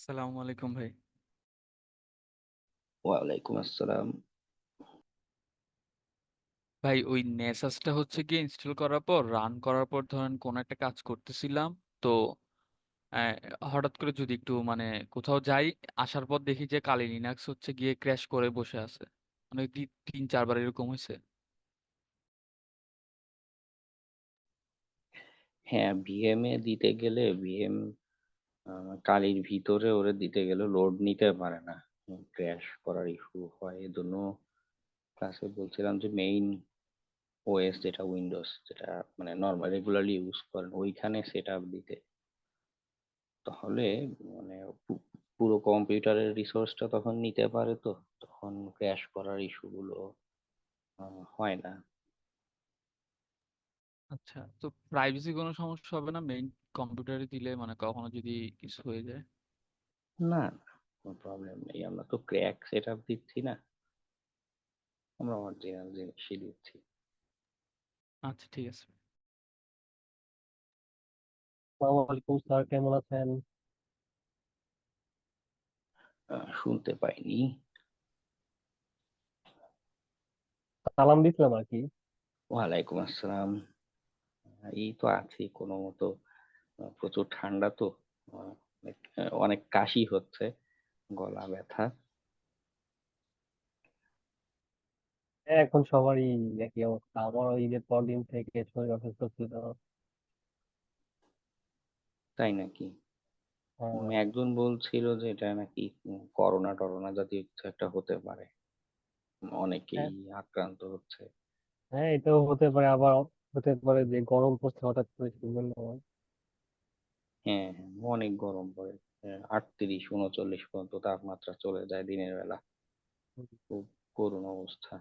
আসসালামু আলাইকুম ভাই। ওয়ালাইকুম আসসালাম। ভাই ওই নেসাসটা হচ্ছে গিয়ে ইনস্টল করার পর রান করার পর ধরেন কোন একটা কাজ করতেছিলাম তো আহ, হঠাৎ করে যদি একটু মানে কোথাও যাই, আসার পর দেখি যে কালি লিনাক্স হচ্ছে গিয়ে ক্র্যাশ করে বসে আছে। মানে তিন চারবার এরকম হয়েছে। হ্যাঁ, ভিএম এ দিতে গেলে ভিএম কালির ভিতরে ওরে দিতে গেলে লোড নিতে পারে না, ক্র্যাশ করার ইস্যু হয়। এজন্য ক্লাসে বলছিলাম যে মেইন ওএস যেটা উইন্ডোজ, যেটা মানে নর্মাল রেগুলারলি ইউজ করেন, ওইখানে সেট আপ দিতে। তাহলে মানে পুরো কম্পিউটারের রিসোর্সটা তখন নিতে পারে, তো তখন ক্র্যাশ করার ইস্যুগুলো হয় না। আচ্ছা, তো প্রাইভেসি কোনো সমস্যা হবে না মেইন কম্পিউটারে দিলে, মানে কখনো যদি কিছু হয়ে যায়? না না, কোনো প্রবলেম নেই, আমরা তো ক্র্যাক সেট আপ দিচ্ছি না, আমরা অরিজিনাল জিনিসই দিচ্ছি। আচ্ছা, ঠিক আছে। আসসালামু আলাইকুম স্যার, কেমন আছেন? শুনতে পাইনি। সালাম দিছিলাম আর কি। ওয়ালাইকুম আসসালাম। এই তো আছি কোনো মতো। প্রচুর ঠান্ডা তো, অনেক কাশি হচ্ছে, গলা ব্যথা। হ্যাঁ, এখন সবারই একই অবস্থা। আমারও ঈদের পর দিন থেকে শরীর অসুস্থ ছিল। তাই নাকি? হ্যাঁ, একজন বলছিল যে এটা নাকি করোনা টরোনা জাতীয় কিছু একটা হতে পারে, অনেকেই হ্যাঁ, আক্রান্ত হচ্ছে। হ্যাঁ, এটাও হতে পারে, আবার হতে পারে যে গরম পড়ছে হঠাৎ করে সেজন্য হয়। হ্যাঁ হ্যাঁ, অনেক গরম পড়ে। 38-39 পর্যন্ত তাপমাত্রা চলে যায় দিনের বেলা। খুব করুণ অবস্থা।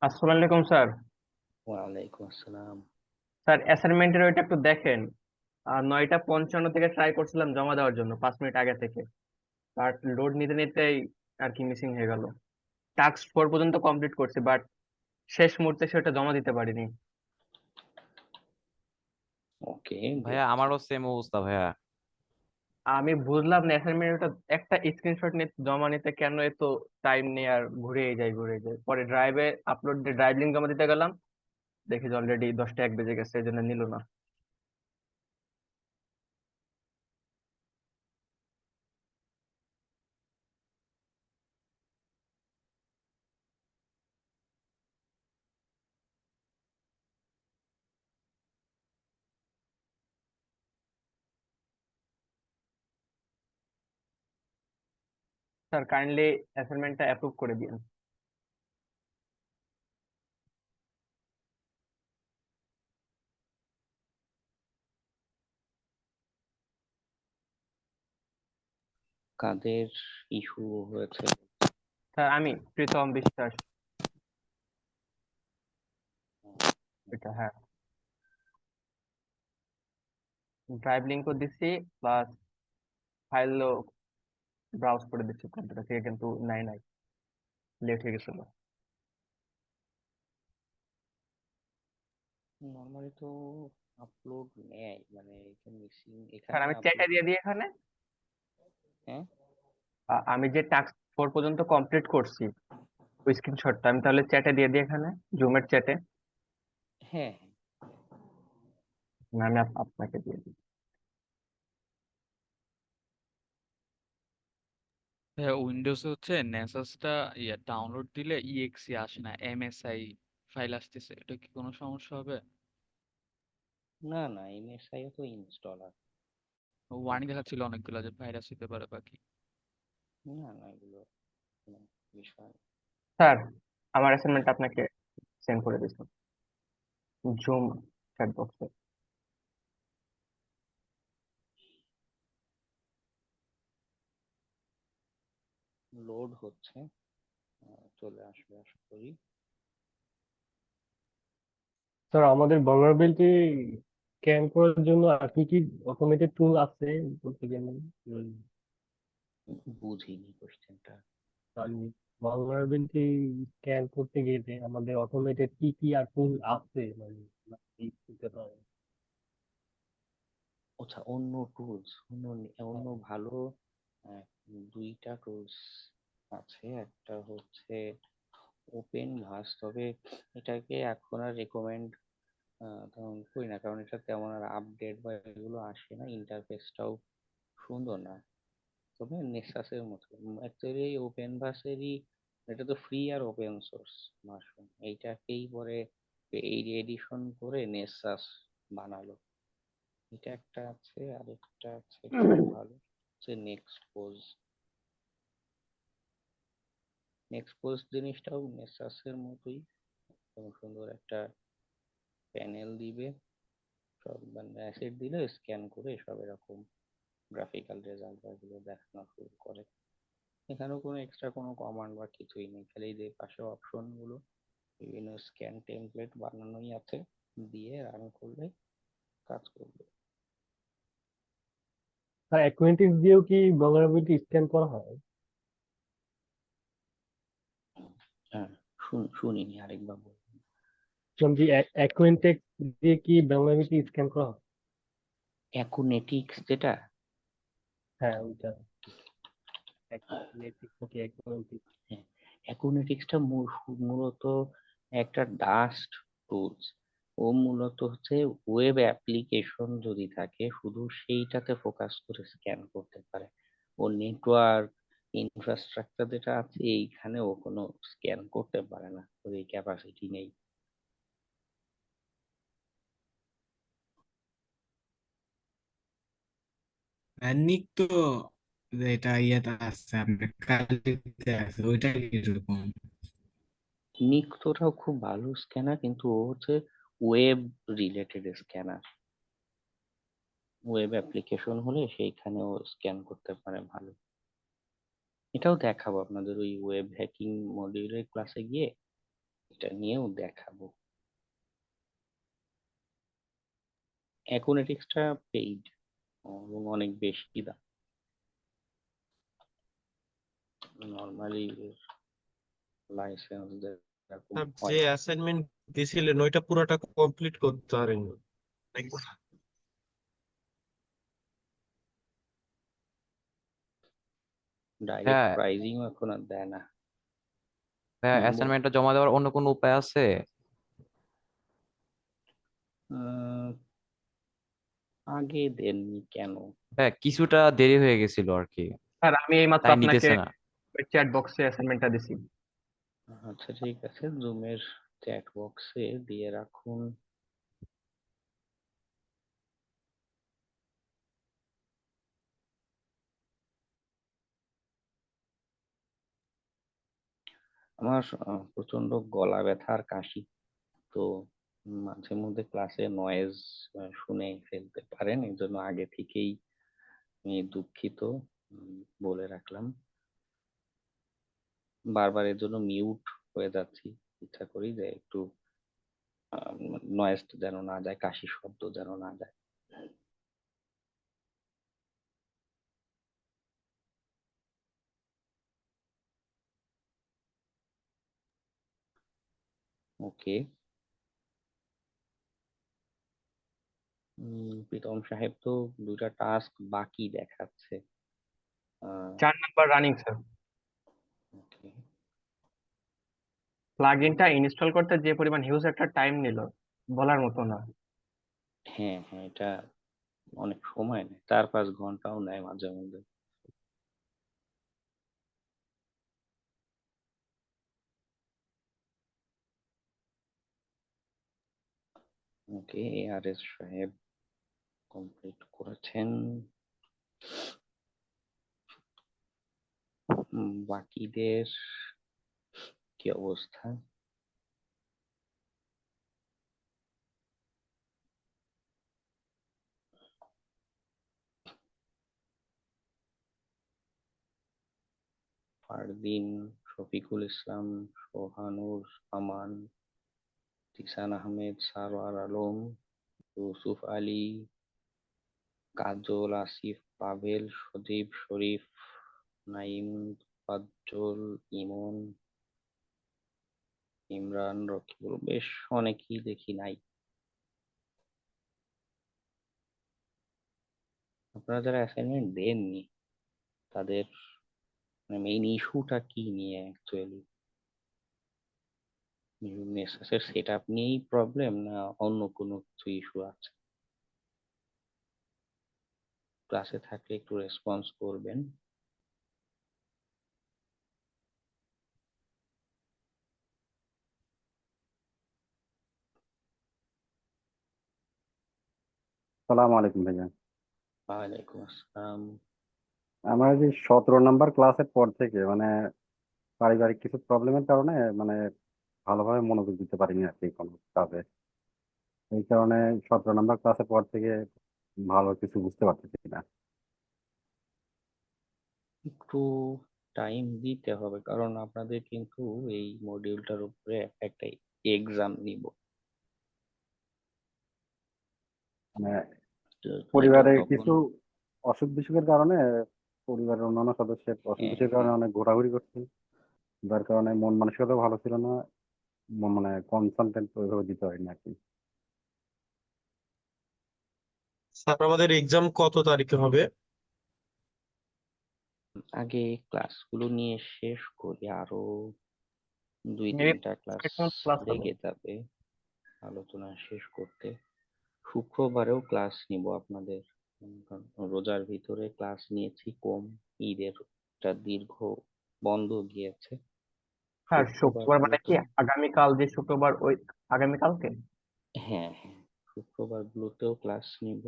আসসালামু আলাইকুম স্যার। ওয়ালাইকুম আসসালাম। স্যার অ্যাসাইনমেন্টের ওইটা একটু দেখেন। 9টা 55 থেকে ট্রাই করছিলাম জমা দেওয়ার জন্য 5 মিনিট আগে থেকে, বাট লোড নিতে নিতেই আর কি মিসিং হয়ে গেল। টাস্ক 4 পর্যন্ত কমপ্লিট করছি, বাট শেষ মুহূর্তে সেটা জমা দিতে পারিনি। ওকে, ভাইয়া দেখছি। আমারও সেম অবস্থা ভাইয়া। আমি বুঝলাম না অ্যাসাইনমেন্টটা একটা স্ক্রিনশট নিয়ে জমা নিতে কেন এত টাইম নিয়ে আর ঘুরে যায়। পরে ড্রাইভে আপলোড দিয়ে ড্রাইভ লিঙ্ক জমা দিতে গেলাম, দেখি যে অলরেডি 10টা 1 বেজে গেছে, এই জন্য নিল না। স্যার কাইন্ডলি অ্যাসাইনমেন্টটা অ্যাপ্রুভ করে দিন। কাদের ইস্যু হয়েছে? স্যার আমি প্রীতম বিশ্বাস। এটা হ্যাঁ, ড্রাইভ লিঙ্কও দিচ্ছি, প্লাস ফাইলও ব্রাউজ করে দিচ্ছি কম্পিউটার থেকে, কিন্তু নাই, লেট হয়ে গেছিল। নর্মালি তো আপলোড নেয়, মানে এখানে মিসিং, স্যার এখানে আমি চ্যাটে আপলোড। দিয়ে দিই এখানে। হ্যাঁ আমি যে টাস্ক 4 পর্যন্ত কমপ্লিট করছি ওই স্ক্রিনশটটা আমি তাহলে চ্যাটে দিয়ে দিই এখানে, জুমের চ্যাটে। হ্যাঁ। না, আমি আপনাকে দিয়ে দিই। হ্যাঁ, উইন্ডোজে হচ্ছে নেসাসটা ডাউনলোড দিলে ইএক্সি আসে না, এমএসআই ফাইল আসতেছে। এটা কি কোনো সমস্যা হবে? না না, এমএসআই তো ইনস্টলার। ওয়ার্নিং দেখাচ্ছিল অনেকগুলো যে ভাইরাস হতে পারে বাকি। না না, এগুলো কোনো বিষয়। স্যার আমার অ্যাসাইনমেন্ট আপনাকে সেন্ড করে দিচ্ছি জুম চ্যাট বক্সে। লোড হচ্ছে, চলে আসবে আশা করি। স্যার, আমাদের ভালনারেবিলিটি স্ক্যান করার জন্য আর কি কি অটোমেটেড টুল আছে বলতে গেলে? বুঝিনি কোশ্চেনটা। ভালনারেবিলিটি স্ক্যান করতে গেলে আমাদের অটোমেটেড কি কি আর টুল আছে মানে এই বুঝতে পারেন? আচ্ছা, অন্য টুলস, অন্য অন্য ভালো হ্যাঁ, দুইটা টুলস আছে। একটা হচ্ছে ওপেন ভাস, তবে এটাকে এখন আর রেকমেন্ড তেমন করি না, কারণ এটা তেমন আর আপডেট বা এগুলো আসে না, ইন্টারফেসটাও সুন্দর না। তবে নেক্সাসের মতো অ্যাকচুয়ালি ওপেন ভার্সেরই, এটা তো ফ্রি আর ওপেন সোর্স ভার্সন, এইটাকেই পরে এই এডিশন করে নেক্সাস বানালো। এটা একটা আছে, আর একটা আছে খুব ভালো, হচ্ছে নেক্সপোজ। নেক্সপোজ জিনিসটাও নেক্সাসের মতোই, এবং সুন্দর একটা প্যানেল দিবে, সব মানে অ্যাসেট দিলে স্ক্যান করে সব এরকম গ্রাফিক্যাল রেজাল্ট গুলো দেখানো শুরু করে। এখানেও কোনো এক্সট্রা কোনো কমান্ড বা কিছুই নেই, খালি যে পাশে অপশন গুলো বিভিন্ন স্ক্যান টেমপ্লেট বানানোই আছে, দিয়ে রান করলে কাজ করবে। আর অ্যাকুয়েন্টিক্স দিয়েও কি ভালনারেবিলিটি স্ক্যান করা হয়? হ্যাঁ, শুনিনি, আরেকবার বলুন। বললাম যে অ্যাকুয়েন্টেক্স দিয়ে কি ভালনারেবিলিটি স্ক্যান করা হয়? অ্যাকুনেটিক্স যেটা, হ্যাঁ ওইটা। অ্যাকুয়েন্টিক্স নাকি অ্যাকুয়েন্টিক্স? হ্যাঁ, অ্যাকুনেটিক্সটা মূলত একটা ডাস্ট টুলস। ও মূলত হচ্ছে ওয়েব অ্যাপ্লিকেশন যদি থাকে শুধু সেইটাতে ফোকাস করে স্ক্যান করতে পারে। ও নেটওয়ার্ক ইনফ্রাস্ট্রাকচার যেটা আছে এইখানে ও কোনো স্ক্যান করতে পারে না, ওর এই ক্যাপাসিটি নেই। নিক তো এটা ইয়েতে আছে, আপনার কালিতে আছে, ওইটা কিরকম? নিক্টোটাও খুব ভালো স্ক্যানার, কিন্তু ও হচ্ছে web related scanner. Web application হলে সেইখানে ও স্ক্যান করতে পারে ভালো। এটাও দেখাবো আপনাদের ওই ওয়েব হ্যাকিং মডিউলের ক্লাসে গিয়ে, এটা নিয়েও দেখাবো। অ্যাকুনেটিক্সটা পেইড এবং অনেক বেশি দাম, নর্মালি লাইসেন্স এরকম স্যার, যে হয় না। অ্যাসাইনমেন্ট দিছিলেন ওইটা পুরোটা কমপ্লিট করতে পারেননি নাকি? ডাইরেক্ট হ্যাঁ, প্রাইজিংও এখন আর দেয় না। বল। অ্যাসাইনমেন্টটা জমা দেওয়ার অন্য কোনো উপায় আছে? আহ, আগে দেননি কেন? হ্যাঁ, কিছুটা দেরি হয়ে গেছিল আর কি, স্যার আমি এইমাত্র তাই আপনাকে নিতেছে না। চ্যাট বক্সে অ্যাসাইনমেন্টটা দিছি। আচ্ছা ঠিক আছে, জুমের চ্যাট বক্সে দিয়ে রাখুন। আমার প্রচন্ড গলা ব্যথা আর কাশি, তো মাঝে মধ্যে ক্লাসে নয়েজ শুনে ফেলতে পারেন, এই জন্য আগে থেকেই আমি দুঃখিত, বলে রাখলাম। বারবার এর জন্য মিউট হয়ে যাচ্ছি, ইচ্ছা করি যে একটু নয়েজ যেন না যায়, কাশি শব্দ যেন না যায়। ওকে। প্রীতম সাহেব তো দুইটা টাস্ক বাকি দেখাচ্ছে। 4 নাম্বার রানিং স্যার। ওকে। প্লাগইনটা ইনস্টল করতে যে পরিমাণ হিউজ একটা টাইম নিল বলার মতো না। হ্যাঁ হ্যাঁ, এটা অনেক সময় নেয়, 4-5 ঘন্টাও নেয় মাঝে মধ্যে। ওকে, এআরএস সাহেব কমপ্লিট করেছেন। বাকিদের কি অবস্থা? ফারদিন, শফিকুল ইসলাম, সোহানুর, আমান, তিসান আহমেদ, সারোয়ার আলম, ইউসুফ আলী, কাজল, আসিফ, পাভেল, সজীব, শরীফ, নাইম, তাজ্জল, ইমন, ইমরান, রকিবুল, বেশ অনেকেই দেখি নাই। আপনারা যারা অ্যাসাইনমেন্ট দেননি তাদের মেইন ইস্যুটা কি নিয়ে অ্যাকচুয়ালি? নেসেসের সেট আপ নিয়েই প্রবলেম, না অন্য কোনো কিছু ইস্যু আছে? ক্লাসে থাকলে একটু রেসপন্স করবেন। সালাম আলাইকুম ভাইয়া। ওয়ালাইকুম আসসালাম। আমার যে 17 নম্বর ক্লাসের পর থেকে পারিবারিক কিছু প্রবলেমের কারণে ভালোভাবে মনোযোগ দিতে পারিনি আর কি কোনো কাজে। এই কারণে 17 নম্বর ক্লাসের পর থেকে ভালো কিছু বুঝতে পারতেছি না। একটু টাইম দিতে হবে, কারণ আপনাদের কিন্তু এই মডিউলটার উপরে একটা এক্সাম নিব। মানে এটা পরিবারে তখন কিছু অসুখ বিসুখের কারণে, পরিবারের অন্যান্য সদস্যের অসুখ হ্যাঁ বিসুখের কারণে হ্যাঁ অনেক ঘোরাঘুরি করছি, যার কারণে মন মানসিকতা ভালো ছিল না। কনসালটেন্ট ওইভাবে দিতে পারিনি আর কি। স্যার আমাদের এক্সাম কত তারিখে হবে? আগে ক্লাসগুলো নিয়ে শেষ করি, আরো দুই মেবি তিনটা ক্লাস ক্লাস হবে। লেগে যাবে আলোচনা শেষ করতে। শুক্রবারেও ক্লাস নিব আপনাদের, কারণ রোজার ভিতরে ক্লাস নিয়েছি কম, ঈদের একটা দীর্ঘ বন্ধ গিয়েছে। আর শুক্রবার শুক্রবার মানে গুলোতে কি আগামীকাল, যে শুক্রবার ওই আগামীকালকে? হ্যাঁ হ্যাঁ, শুক্রবার গুলোতেও ক্লাস নিব।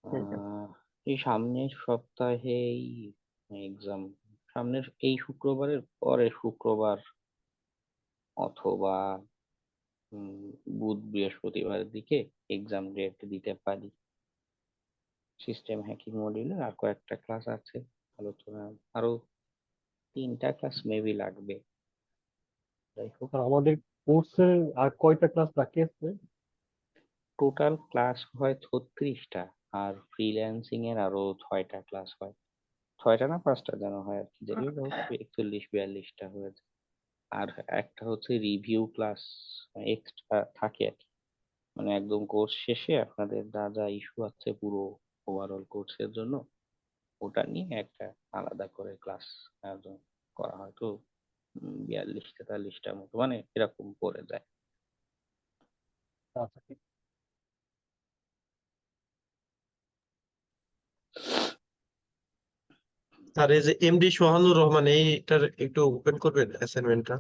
ঠিক আছে আহ এই সামনের সপ্তাহেই এক্সাম, সামনের এই শুক্রবারের পরে শুক্রবার অথবা বুধ বৃহস্পতিবারের দিকে এক্সাম ডেট দিতে পারি। সিস্টেম হ্যাকিং মডিউলে আর কয়েকটা ক্লাস আছে আলোচনা, আরো তিনটা ক্লাস মেবি লাগবে। যাই হোক, আর আমাদের কোর্সের আর কয়টা ক্লাস বাকি আছে? টোটাল ক্লাস হয় 36টা, আর ফ্রিল্যান্সিং এর আরো 6টা ক্লাস হয়। 6টা না 5টা যেন হয় আর কি, যেগুলো 41-42টা হয়েছে। আর একটা হচ্ছে রিভিউ ক্লাস এক্সট্রা থাকে আর কি, একদম কোর্স শেষে আপনাদের যা যা ইস্যু আছে পুরো ওভারঅল কোর্সের জন্য, ওটা নিয়ে একটা আলাদা করে ক্লাস আয়োজন করা হয়। তো 42-43টার মতো এরকম পড়ে যায়। আচ্ছা, ঠিক। স্যার এই যে এমডি সোহানুর রহমান, এইটার একটু ওপেন করবেন অ্যাসাইনমেন্টটা?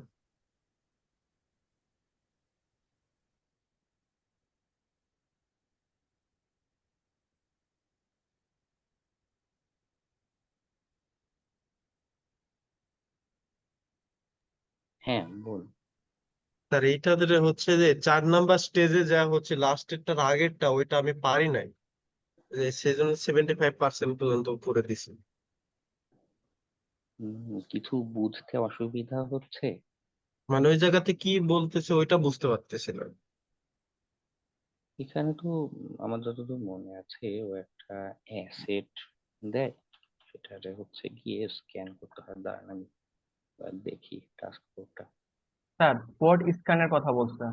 হ্যাঁ বল। স্যার এইটাতে হচ্ছে যে 4 নাম্বার স্টেজে যা হচ্ছে লাস্টেরটার আগেরটা, ওইটা আমি পারি নাই, সেজন্য 75% পর্যন্ত করে দিছি। কিছু বুঝতে অসুবিধা হচ্ছে? ওই জায়গাতে কি বলতেছে ওইটা বুঝতে পারতেছি না। এখানে তো আমার যতদূর মনে আছে ও একটা অ্যাসেট দেয়, সেটারে হচ্ছে গিয়ে স্ক্যান করতে হয়। দাঁড়ান আমি দেখি টাস্ক কোডটা। স্যার, পোর্ট স্ক্যানের কথা বলছে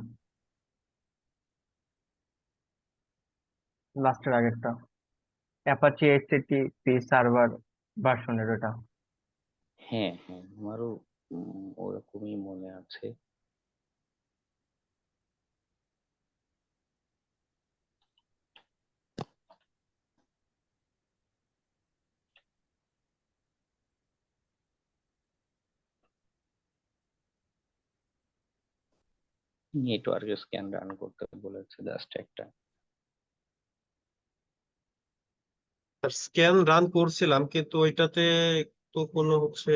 লাস্টের আগেরটা, অ্যাপাচি এইচটিটিপি সার্ভার ভার্সনের ওটা। হ্যাঁ হ্যাঁ, আমারও ওরকমই মনে আছে। নেটওয়ার্ক স্ক্যান রান করতে বলেছে জাস্ট একটা। আর স্ক্যান রান করছিলাম, কিন্তু ওইটাতে তো কোনো হচ্ছে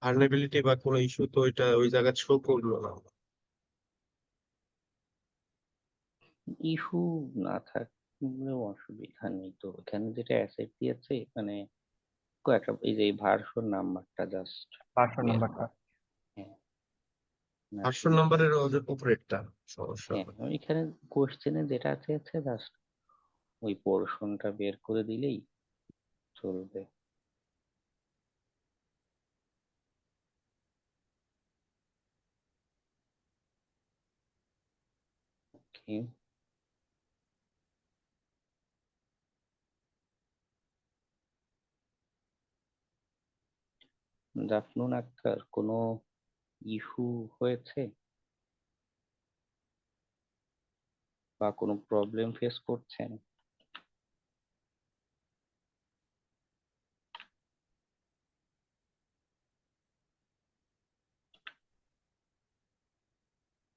ভালনারেবিলিটি বা কোনো ইস্যু তো ওই জায়গায় শো করলো না। ইস্যু না থাকলেও অসুবিধা নেই তো, এখানে যেটা অ্যাসেট দিয়েছে কয়েকটা, এই যে ভার্সন নাম্বারটা জাস্ট ভার্সন বের নাম্বারটা। কর। হ্যাঁ, পাঁচশো নাকি? নাম্বারের ওদের উপরেরটা সমস্যা হ্যাঁ, হয়। এখানে কোশ্চেনে যেটা আছে জাস্ট ওই পোর্শনটা বের করে দিলেই চলবে। ওকে, জাফনুন আক্তার, কোনো ইস্যু হয়েছে বা কোনো প্রবলেম ফেস করছেন?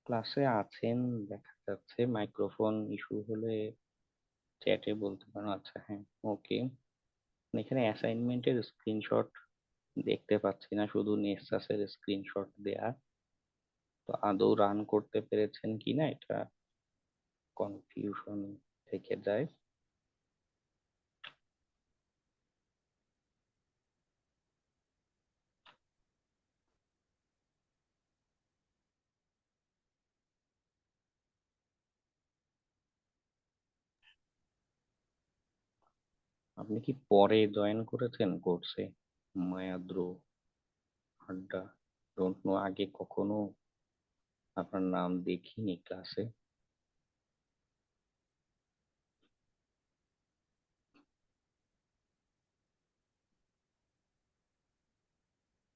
ক্লাসে আছেন দেখা যাচ্ছে, মাইক্রোফোন ইস্যু হলে চ্যাটে বলতে পারেন। আচ্ছা, হ্যাঁ, ওকে। এখানে অ্যাসাইনমেন্টের স্ক্রিনশট দেখতে পাচ্ছি না, শুধু নেক্সাসের স্ক্রিনশট দেয়া। তো আদৌ রান করতে পেরেছেন কিনা এটা কনফিউশন থেকে যায়। আপনি কি পরে জয়েন করেছেন কোর্সে? মায়াদ্র, আড্ডা, ডোন্ট নো, আগে কখনো আপনার নাম দেখিনি ক্লাসে।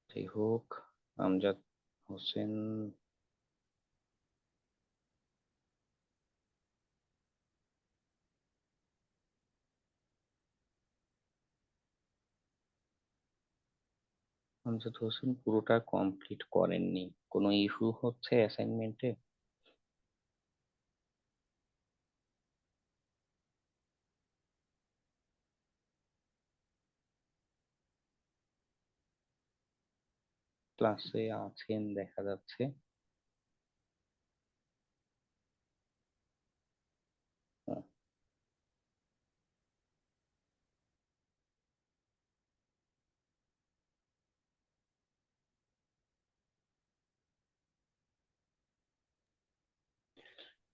যাই হোক, আমজাদ হোসেন, আমজাদ হোসেন পুরোটা কমপ্লিট করেননি, কোনো ইস্যু হচ্ছে অ্যাসাইনমেন্টে? ক্লাসে আছেন দেখা যাচ্ছে। হুম,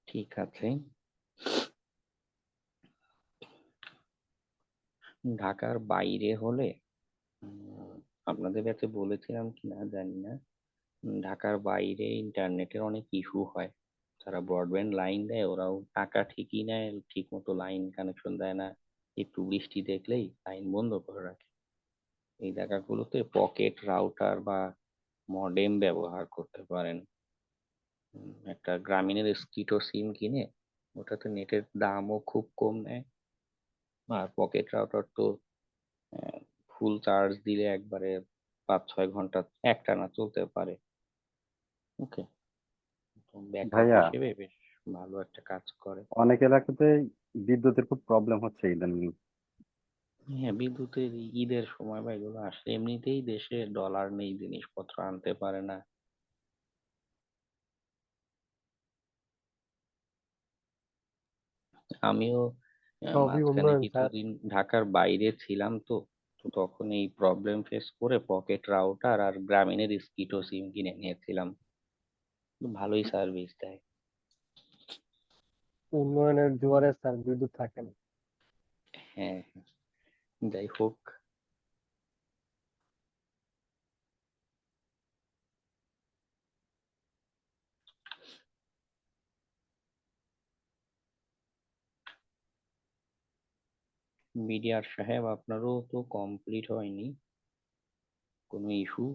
ঠিক আছে। ঢাকার বাইরে হলে উম, আপনাদের কাছে বলেছিলাম কিনা জানি না, ঢাকার বাইরে ইন্টারনেটের অনেক ইস্যু হয়। যারা ব্রডব্যান্ড লাইন দেয় ওরাও টাকা ঠিকই নেয়, ঠিক মতো লাইন কানেকশন দেয় না, একটু বৃষ্টি দেখলেই লাইন বন্ধ করে রাখে। এই জায়গাগুলোতে পকেট রাউটার বা মডেম ব্যবহার করতে পারেন। একটা গ্রামীণের স্কিটো সিম কিনে, ওটাতে নেটের দামও খুব কম নেয়, আর পকেট রাউটার তো ফুল চার্জ দিলে একবারে 5-6 ঘন্টা একটানা চলতে পারে। ওকে, ব্যাকআপ ভাইয়া, হিসেবে বেশ ভালো একটা কাজ করে। অনেক এলাকাতে বিদ্যুতের খুব প্রবলেম হচ্ছে ইদানিং। হ্যাঁ, বিদ্যুতের ঈদের সময় বা এগুলো আসলে এমনিতেই দেশে ডলার নেই, জিনিসপত্র আনতে পারে না। আমিও সবই মাঝখানে উন্নয়ন স্যার। কিছুদিন ঢাকার বাইরে ছিলাম, তো তো তখন এই প্রবলেম ফেস করে পকেট রাউটার আর গ্রামীণের স্কিটো সিম কিনে নিয়েছিলাম। ভালোই সার্ভিস দেয়। উন্নয়নের জোয়ারে স্যার বিদ্যুৎ থাকে না। হ্যাঁ, যাই হোক, বিডিআর সাহেব, আপনারও তো কমপ্লিট হয়নি, কোনো ইস্যু?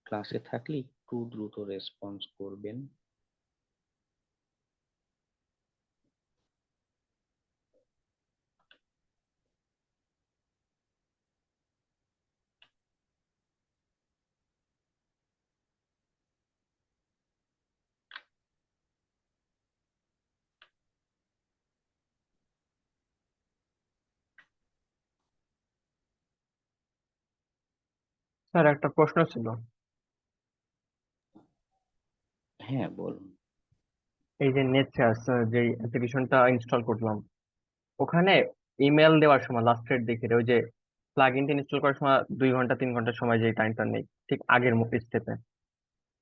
ক্লাসে থাকলে একটু দ্রুত রেসপন্স করবেন। স্যার একটা প্রশ্ন ছিল। হ্যাঁ, বলুন। এই যে নেটসার্চ যে অ্যাপ্লিকেশনটা ইনস্টল করলাম, ওখানে ইমেল দেওয়ার সময় লাস্ট ডেট দেখে ওই যে প্লাগ ইনটা ইনস্টল করার সময় 2 ঘন্টা 3 ঘন্টা সময় যে টাইমটা নেই, ঠিক আগের স্টেপে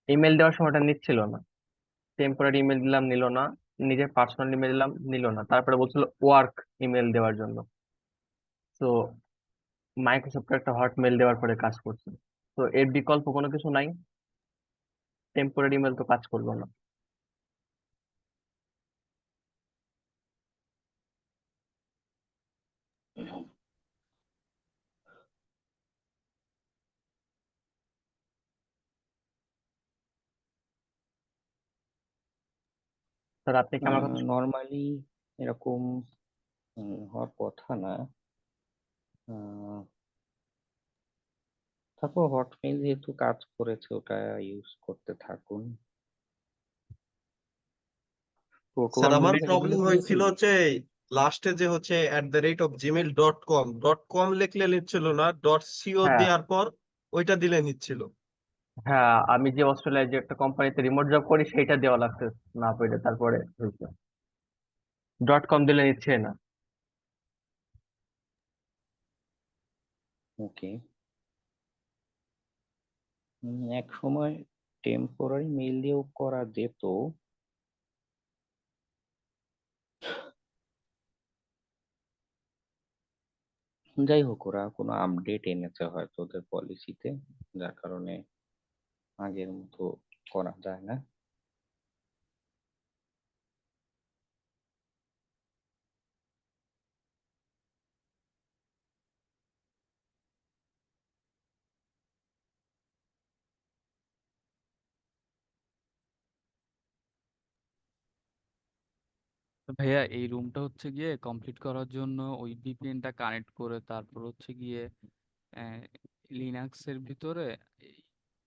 ইমেল দেওয়ার সময়টা নিচ্ছিল না। টেম্পোরারি ইমেল দিলাম, নিল না। নিজের পার্সোনাল ইমেল দিলাম, নিল না। তারপরে বলছিল ওয়ার্ক ইমেল দেওয়ার জন্য। তো মাইক্রোসফটের একটা হটমেল দেওয়ার পরে কাজ করছে। তো এর বিকল্প কোনো কিছু নাই? টেম্পোরারি ইমেল তো কাজ করলো না। স্যার আপনি কি আমার কথা নর্মালি এরকম হওয়ার কথা না। আহ, তারপর হটমেইল যেহেতু কাজ করেছে ওটা ইউজ করতে থাকুন। স্যার প্রোটন আমার মেল এগুলো প্রবলেম হয়েছিল দিয়েছেন? হচ্ছে লাস্টে যে হচ্ছে @gmail.com লিখলে নিচ্ছিল না, .co হ্যাঁ, দেওয়ার পর ওইটা দিলে নিচ্ছিল। হ্যাঁ, আমি যে অস্ট্রেলিয়ায় যে একটা কোম্পানিতে রিমোট জব করি সেইটা দেওয়া লাগছে, না পেলে তারপরে .com দিলে নিচ্ছে না। ওকে। এক সময় টেম্পোরারি মেইল দিয়েও করা যেত। যাই হোক, ওরা কোনো আপডেট এনেছে হয়তো ওদের পলিসিতে, যার কারণে আগের মতো করা যায় না। তো ভাইয়া এই রুমটা হচ্ছে গিয়ে কমপ্লিট করার জন্য ওই ভিপিএনটা কানেক্ট করে তারপর হচ্ছে গিয়ে লিনাক্সের ভিতরে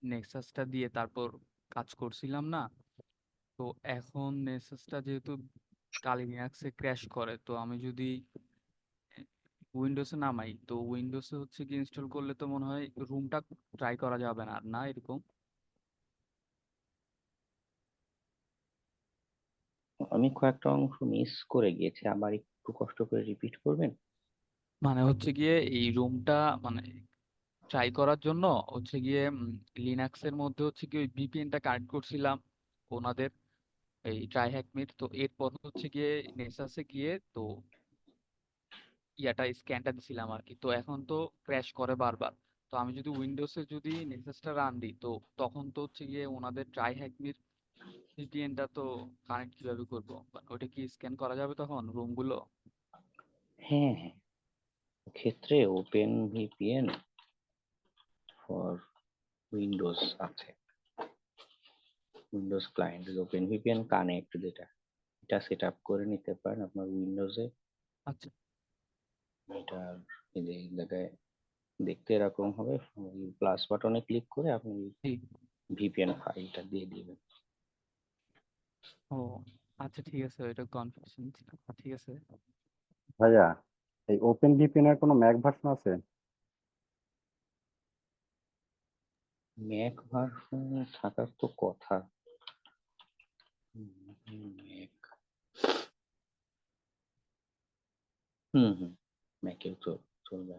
নেক্সাসটা দিয়ে তারপর কাজ করছিলাম না। তো এখন নেক্সাসটা যেহেতু কালি লিনাক্সে ক্র্যাশ করে, তো আমি যদি উইন্ডোজে নামাই, তো উইন্ডোজে হচ্ছে কি ইনস্টল করলে তো মনে হয় রুমটা ট্রাই করা যাবে না, আর না এরকম? আমি কয়েকটা অংশ মিস করে গিয়েছি, আবার একটু কষ্ট করে রিপিট করবেন? মানে হচ্ছে গিয়ে এই রুমটা মানে ট্রাই করার জন্য হচ্ছে গিয়ে লিনাক্সের মধ্যে হচ্ছে কি ওই ভিপিএনটা কানেক্ট করছিলাম ওনাদের এই ট্রাই হ্যাকমিট। তো এরপর হচ্ছে গিয়ে নেক্সাসে গিয়ে তো ইয়াটা স্ক্যানটা দিছিলাম আর কি। তো এখন তো ক্র্যাশ করে বারবার। তো আমি যদি উইন্ডোজে যদি নেক্সাসটা রান দিই, তো তখন তো হচ্ছে গিয়ে ওনাদের ট্রাই হ্যাকমির ভিপিএনটা তো কানেক্ট কিভাবে করবো? ওটা কি স্ক্যান করা যাবে তখন রুমগুলো? হ্যাঁ, হ্যাঁ, ক্ষেত্রে ওপেন ভিপিএন ফর উইন্ডোজ আছে। Windows client open VPN connect, যেটা এটা সেট আপ করে নিতে পারেন আপনার উইন্ডোজে। আচ্ছা। এটা এই যে এই জায়গায় দেখতে এরকম হবে, প্লাস বাটনে ক্লিক করে আপনি ঠিক। ভিপিএন ফাইলটা দিয়ে দিবেন। ও আচ্ছা, ঠিক আছে, ওইটা কনফিউশন ছিল। ঠিক আছে। ভাইয়া, এই ওপেন ভিপিএন এর কোনো ম্যাক ভার্সন আছে? ম্যাক ভার্সন থাকার তো কথা। ম্যাক, হুম, ম্যাকেও তো চলবে।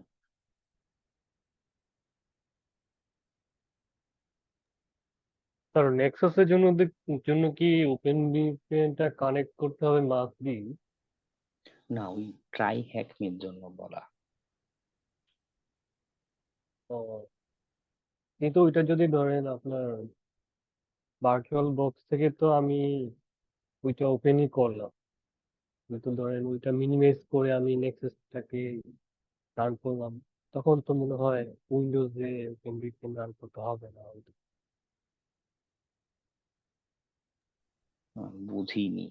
কারণ নেক্সাসের জন্য কি ওপেন ভিপিএনটা কানেক্ট করতে হবে মাস্টবি? না, ওই ট্রাই হ্যাকমির জন্য বলা। কিন্তু ওইটা যদি ধরেন আপনার ভার্চুয়াল বক্স থেকে, তো আমি ওইটা ওপেনই করলাম, কিন্তু ধরেন ওইটা মিনিমাইজ করে আমি নেক্সাসটাকে রান করলাম, তখন তো মনে হয় উইন্ডোজে ওপেন ভিপিএন রান করতে হবে না। বুঝিনি,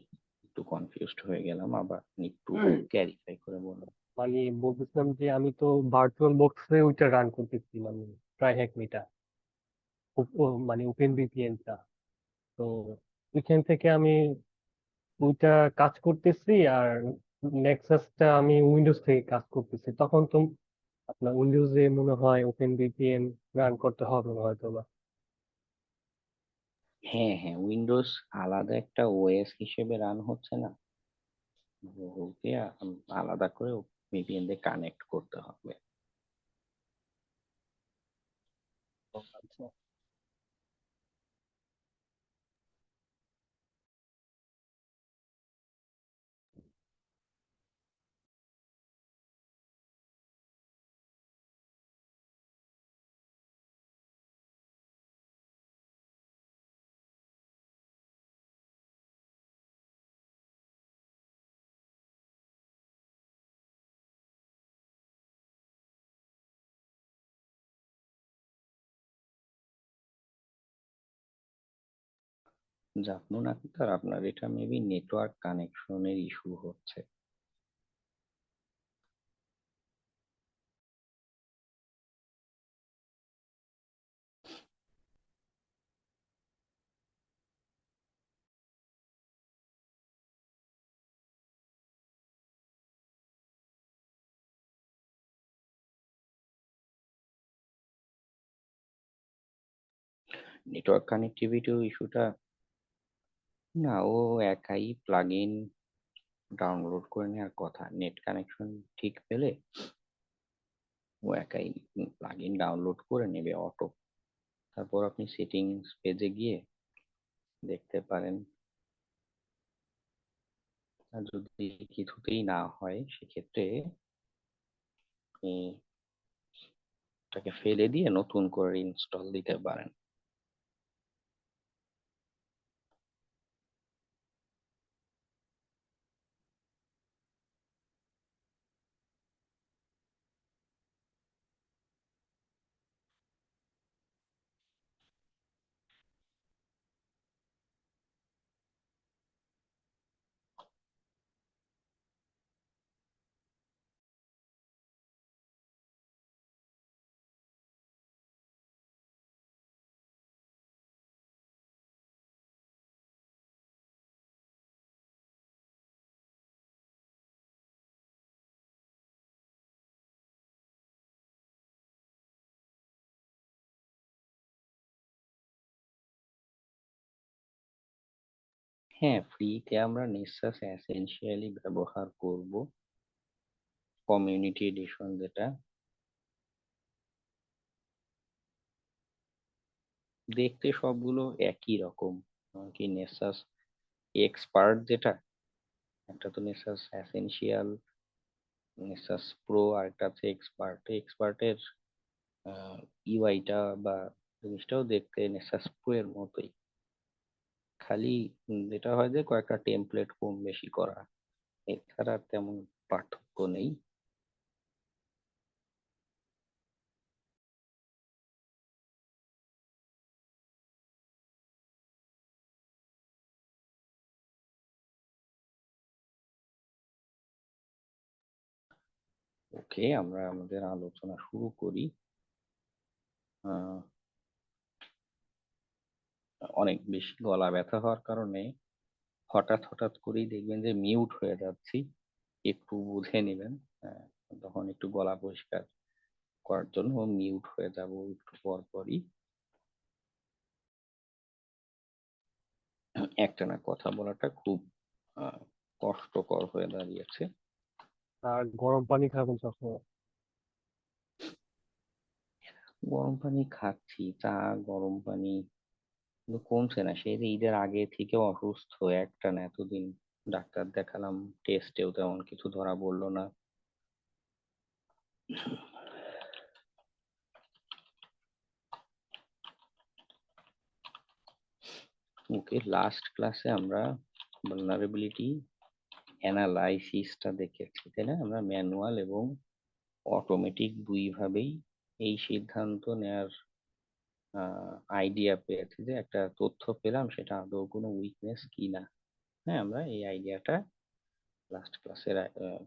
একটু কনফিউজড হয়ে গেলাম, আবার একটু ক্যারিফাই করে বলুন। মানে বলতেছিলাম যে আমি তো ভার্চুয়াল বক্সে ওইটা রান করতেছি, মানে ট্রাই হ্যাকমিটা, মানে ওপেন ভিপিএনটা। তো ওইখান থেকে আমি ওইটা কাজ করতেছি, আর নেক্সাসটা আমি উইন্ডোজ থেকে কাজ করতেছি, তখন তো আপনার উইন্ডোজে মনে হয় ওপেন ভিপিএন রান করতে হবে হয়তো বা। হ্যাঁ, হ্যাঁ, উইন্ডোজ আলাদা একটা ওএস হিসেবে রান হচ্ছে না, ওকে আলাদা করে ভিপিএন দিয়ে কানেক্ট করতে হবে। আচ্ছা। জাফনুন আক্তার, আপনার এটা মেবি নেটওয়ার্ক কানেকশনের ইস্যু হচ্ছে। নেটওয়ার্ক কানেক্টিভিটি ইস্যুটা না, ও একাই প্লাগ ইন ডাউনলোড করে নেওয়ার কথা। নেট কানেকশন ঠিক পেলে ও একাই প্লাগ ইন ডাউনলোড করে নেবে অটো। তারপর আপনি সেটিংস পেজে গিয়ে দেখতে পারেন। আর যদি কিছুতেই না হয় সেক্ষেত্রে আপনি এটাকে ফেলে দিয়ে নতুন করে ইনস্টল দিতে পারেন। হ্যাঁ, ফ্রিতে আমরা নেক্সাস এসেনশিয়ালি ব্যবহার করব, কমিউনিটি এডিশন যেটা। দেখতে সবগুলো একই রকম, কি নেক্সাস এক্সপার্ট যেটা, একটা তো নেক্সাস এসেনশিয়াল, নেক্সাস প্রো, আর একটা আছে এক্সপার্ট। এক্সপার্টের ইউআইটা বা জিনিসটাও দেখতে নেক্সাস প্রো এর মতোই, খালি যেটা হয় যে কয়েকটা টেমপ্লেট কম বেশি করা, এছাড়া আর তেমন পার্থক্য নেই। ওকে, আমরা আমাদের আলোচনা শুরু করি। আহ, অনেক বেশি গলা ব্যথা হওয়ার কারণে হঠাৎ হঠাৎ করেই দেখবেন যে মিউট হয়ে যাচ্ছি, একটু বুঝে নেবেন। আহ, তখন একটু গলা পরিষ্কার করার জন্য মিউট হয়ে যাব একটু পর পরই। একটানা কথা বলাটা খুব আহ, কষ্টকর হয়ে দাঁড়িয়েছে। আর গরম পানি খাবেন সবসময়। গরম পানি খাচ্ছি, চা, গরম পানি, কিন্তু কমছে না। সেই যে ঈদের আগে থেকে অসুস্থ একটানা এতদিন, ডাক্তার দেখালাম, টেস্টেও তেমন কিছু ধরা পড়লো না। ওকে, লাস্ট ক্লাসে আমরা ভালনারেবিলিটি অ্যানালাইসিসটা দেখেছি, তাই না? আমরা ম্যানুয়াল এবং অটোমেটিক দুই ভাবেই এই সিদ্ধান্ত নেয়ার আইডিয়া পেয়েছি যে একটা তথ্য পেলাম সেটা আদৌ কোনো উইকনেস কি না। হ্যাঁ, আমরা এই আইডিয়াটা লাস্ট ক্লাসের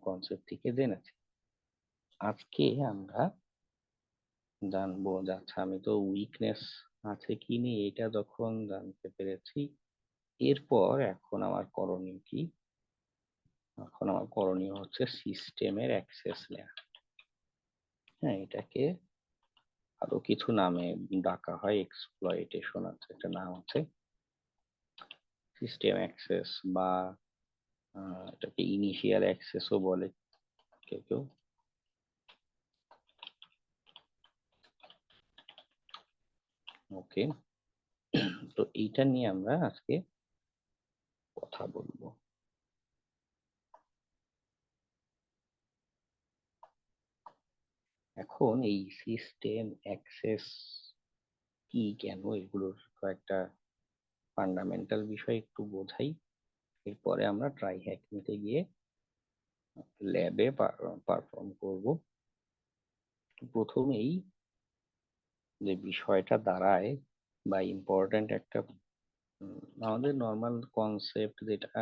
কনসেপ্ট থেকে জেনেছি। আজকে আমরা জানবো যে আচ্ছা, আমি তো উইকনেস আছে কি নেই এটা যখন জানতে পেরেছি, এরপর এখন আমার করণীয় কি? এখন আমার করণীয় হচ্ছে সিস্টেমের অ্যাক্সেস নেওয়া। হ্যাঁ, এটাকে আরো কিছু নামে ডাকা হয়, এক্সপ্লয়টেশন আছে একটা নাম আছে, সিস্টেম অ্যাক্সেস, বা এটাকে ইনিশিয়াল অ্যাক্সেসও বলে কেউ কেউ। ওকে, তো এইটা নিয়ে আমরা আজকে কথা বলবো। এখন এই সিস্টেম অ্যাক্সেস কি, কেন, এগুলোর কয়েকটা ফান্ডামেন্টাল বিষয় একটু বোঝাই, এরপরে আমরা ট্রাই হ্যাকনিতে গিয়ে ল্যাবে পারফর্ম করব। প্রথমেই যে বিষয়টা দাঁড়ায় বা ইম্পর্ট্যান্ট একটা আমাদের নর্মাল কনসেপ্ট যেটা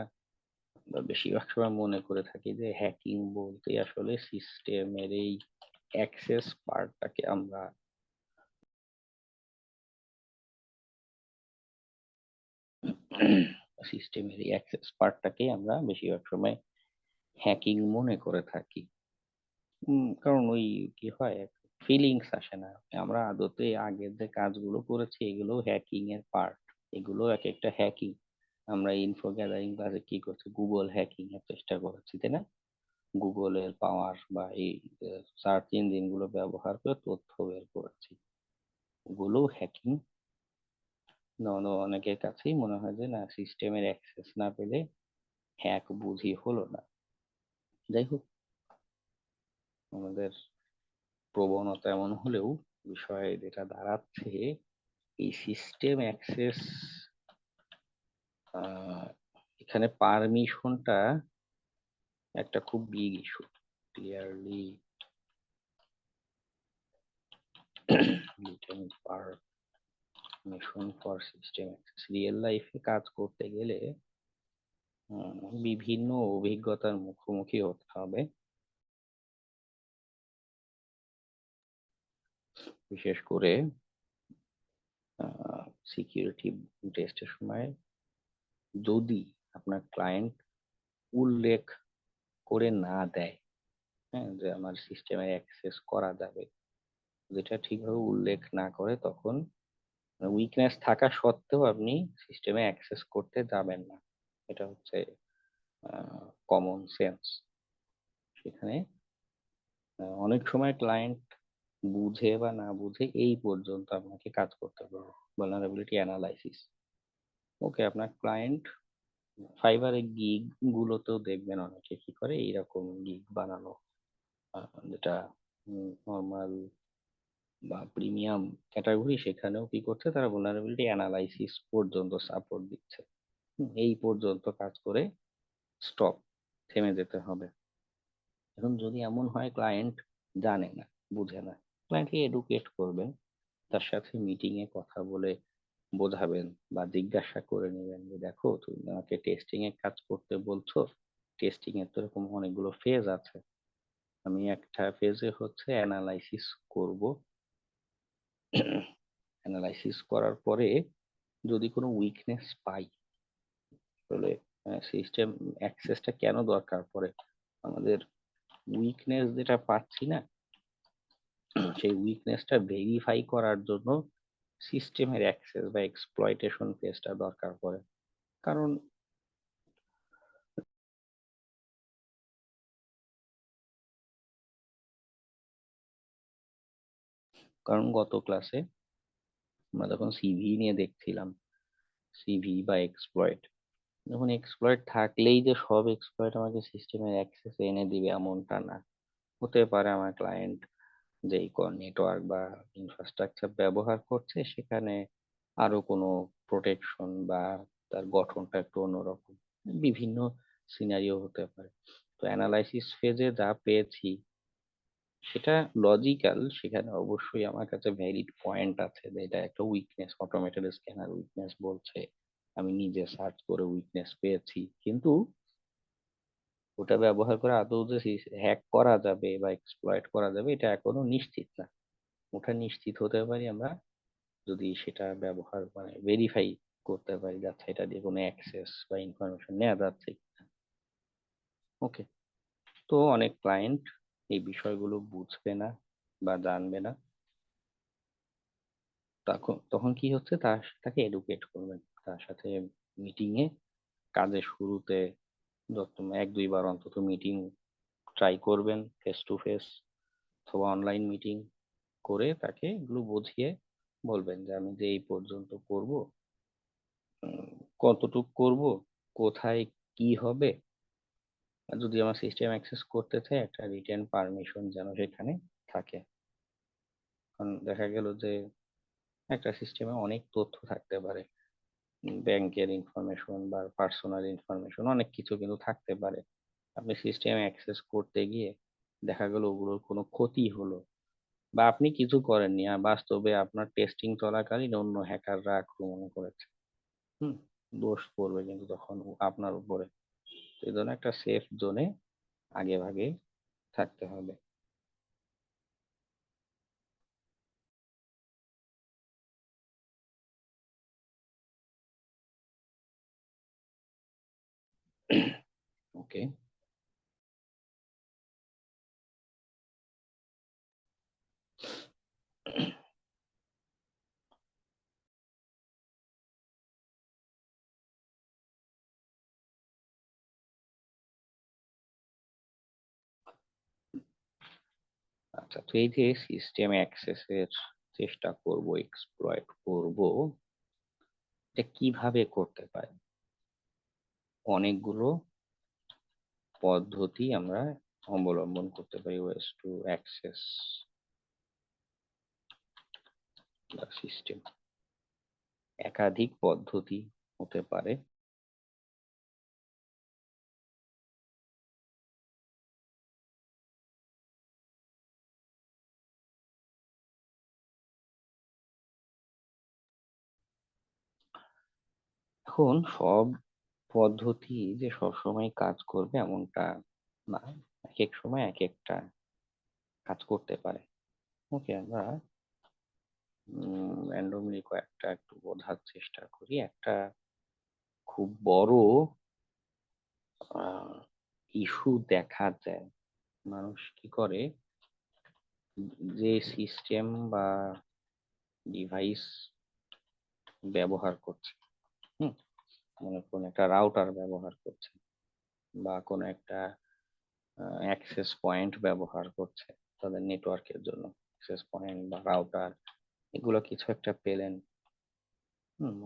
আমরা বেশিরভাগ সময় মনে করে থাকি যে হ্যাকিং বলতে আসলে সিস্টেমের এই অ্যাক্সেস পার্টটাকে আমরা সিস্টেমের এই অ্যাক্সেস পার্টটাকে আমরা বেশিরভাগ সময় হ্যাকিং মনে করে থাকি। কারণ ওই কি হয়, ফিলিংস আসে না। আমরা আদতে আগের যে কাজগুলো করেছি এগুলো হ্যাকিং এর পার্ট, এগুলো এক একটা হ্যাকিং। আমরা ইনফো গ্যাদারিং ক্লাসে কি করছি, গুগল হ্যাকিং এর চেষ্টা করেছি, তাই না? গুগলের পাওয়ার বা এই সার্চ ইঞ্জিন গুলো ব্যবহার করে তথ্য বের করেছি, ওগুলো হ্যাকিং। অনেকের কাছেই মনে হয় যে না, সিস্টেমের অ্যাক্সেস না পেলে হ্যাক বুঝি হলো না। যাই হোক, আমাদের প্রবণতা এমন হলেও বিষয় যেটা দাঁড়াচ্ছে, এই সিস্টেম অ্যাক্সেস, এখানে পারমিশনটা একটা খুব big issue. Clearly permission for system access real লাইফে কাজ করতে গেলে বিভিন্ন অভিজ্ঞতার মুখোমুখি হতে হবে। বিশেষ করে সিকিউরিটি টেস্টের সময় যদি আপনার ক্লায়েন্ট উল্লেখ করে না দেয়, হ্যাঁ, যে আমার সিস্টেমে অ্যাক্সেস করা যাবে, যেটা ঠিকভাবে উল্লেখ না করে, তখন উইকনেস থাকা সত্ত্বেও আপনি সিস্টেমে অ্যাক্সেস করতে যাবেন না। এটা হচ্ছে কমন সেন্স। সেখানে অনেক সময় ক্লায়েন্ট বুঝে বা না বুঝে এই পর্যন্ত আপনাকে কাজ করতে হবে, ভালনারেবিলিটি অ্যানালাইসিস। ওকে, আপনার ক্লায়েন্ট ফাইবারে গিগ গুলোতেও দেখবেন অনেকে কি করে, এইরকম গিগ বানানো, যেটা নর্মাল বা প্রিমিয়াম ক্যাটাগরি, সেখানেও কি করছে, তারা ভালনারেবিলিটি অ্যানালাইসিস পর্যন্ত সাপোর্ট দিচ্ছে। এই পর্যন্ত কাজ করে স্টপ, থেমে যেতে হবে। এখন যদি এমন হয় ক্লায়েন্ট জানে না, বুঝে না, ক্লায়েন্টকে এডুকেট করবেন, তার সাথে মিটিং এ কথা বলে বোঝাবেন বা জিজ্ঞাসা করে নেবেন যে দেখো, তুমি আমাকে টেস্টিং এ কাজ করতে বলছো, টেস্টিং এর তো এরকম অনেকগুলো ফেজ আছে, আমি একটা ফেজে হচ্ছে অ্যানালাইসিস করব, অ্যানালাইসিস করার পরে যদি কোনো উইকনেস পাই, তাহলে সিস্টেম অ্যাক্সেসটা কেন দরকার পড়ে, আমাদের উইকনেস যেটা পাচ্ছি না, সেই উইকনেসটা ভেরিফাই করার জন্য সিস্টেমের অ্যাক্সেস বা এক্সপ্লয়টেশন ফেজটা দরকার পড়ে। কারণ গত ক্লাসে আমরা যখন সিভি নিয়ে দেখছিলাম, সিভি বা এক্সপ্লয়েট, যখন এক্সপ্লয়েট থাকলেই যে সব এক্সপ্লয়েট আমাকে সিস্টেমের অ্যাক্সেস এনে দিবে এমনটা না। হতে পারে আমার ক্লায়েন্ট যেই নেটওয়ার্ক বা ইনফ্রাস্ট্রাকচার ব্যবহার করছে সেখানে আরো কোনো প্রোটেকশন বা তার গঠনটা একটু অন্যরকম, বিভিন্ন সিনারিও হতে পারে। তো অ্যানালাইসিস ফেজে যা পেয়েছি সেটা লজিক্যাল, সেখানে অবশ্যই আমার কাছে ভ্যালিড পয়েন্ট আছে যে এটা একটা উইকনেস, অটোমেটেড স্ক্যানার উইকনেস বলছে, আমি নিজে সার্চ করে উইকনেস পেয়েছি, কিন্তু ওটা ব্যবহার করে আদৌ যে হ্যাক করা যাবে বা এক্সপ্লয়েট করা যাবে এটা এখনো নিশ্চিত না। ওটা নিশ্চিত হতে পারি আমরা যদি সেটা ব্যবহার মানে ভেরিফাই করতে পারি, যাচ্ছে এটা দিয়ে কোনো অ্যাক্সেস বা ইনফরমেশন নেওয়া যাচ্ছে কিনা। ওকে, তো অনেক ক্লায়েন্ট এই বিষয়গুলো বুঝবে না বা জানবে না, তখন তখন কি হচ্ছে, তাকে এডুকেট করবেন, তার সাথে মিটিং এ কাজের শুরুতে যত 1-2 বার অন্তত মিটিং ট্রাই করবেন, ফেস টু ফেস অথবা অনলাইন মিটিং করে তাকে এগুলো বুঝিয়ে বলবেন যে আমি যে এই পর্যন্ত করব, কতটুক করব, কোথায় কি হবে, আর যদি আমার সিস্টেম অ্যাক্সেস করতে চাই একটা রিটেন পারমিশন যেন সেখানে থাকে। কারণ দেখা গেল যে একটা সিস্টেমে অনেক তথ্য থাকতে পারে, ব্যাংকের ইনফরমেশন বা পার্সোনাল ইনফরমেশন, অনেক কিছু কিন্তু থাকতে পারে। আপনি সিস্টেমে অ্যাক্সেস করতে গিয়ে দেখা গেল ওগুলোর কোনো ক্ষতি হলো বা আপনি কিছু করেননি, আর বাস্তবে আপনার টেস্টিং চলাকালীন অন্য হ্যাকাররা আক্রমণ করেছে। হুম, দোষ পড়বে কিন্তু তখন আপনার উপরে। এই জন্য একটা সেফ জোনে আগে ভাগে থাকতে হবে। ওকে, আচ্ছা, তো এই যে সিস্টেম অ্যাক্সেসের চেষ্টা করব, এক্সপ্লয়েট করব, এটা কিভাবে করতে পারি? অনেকগুলো পদ্ধতি আমরা অবলম্বন করতে পারি ওয়েস টু অ্যাক্সেস দ্য সিস্টেম। একাধিক পদ্ধতি হতে পারে। এখন সব পদ্ধতি যে সবসময় কাজ করবে এমনটা না, এক এক সময় এক একটা কাজ করতে পারে। ওকে, আমরা র্যান্ডমলি কয়েকটা একটু বোঝার চেষ্টা করি। একটা খুব বড় ইস্যু দেখা যায়, মানুষ কি করে, যে সিস্টেম বা ডিভাইস ব্যবহার করছে, হুম, মানে কোন একটা রাউটার ব্যবহার করছে বা কোন একটা অ্যাক্সেস পয়েন্ট ব্যবহার করছে তাদের নেটওয়ার্কের জন্য, অ্যাক্সেস পয়েন্ট বা রাউটার, এগুলো কিছু একটা পেলেন।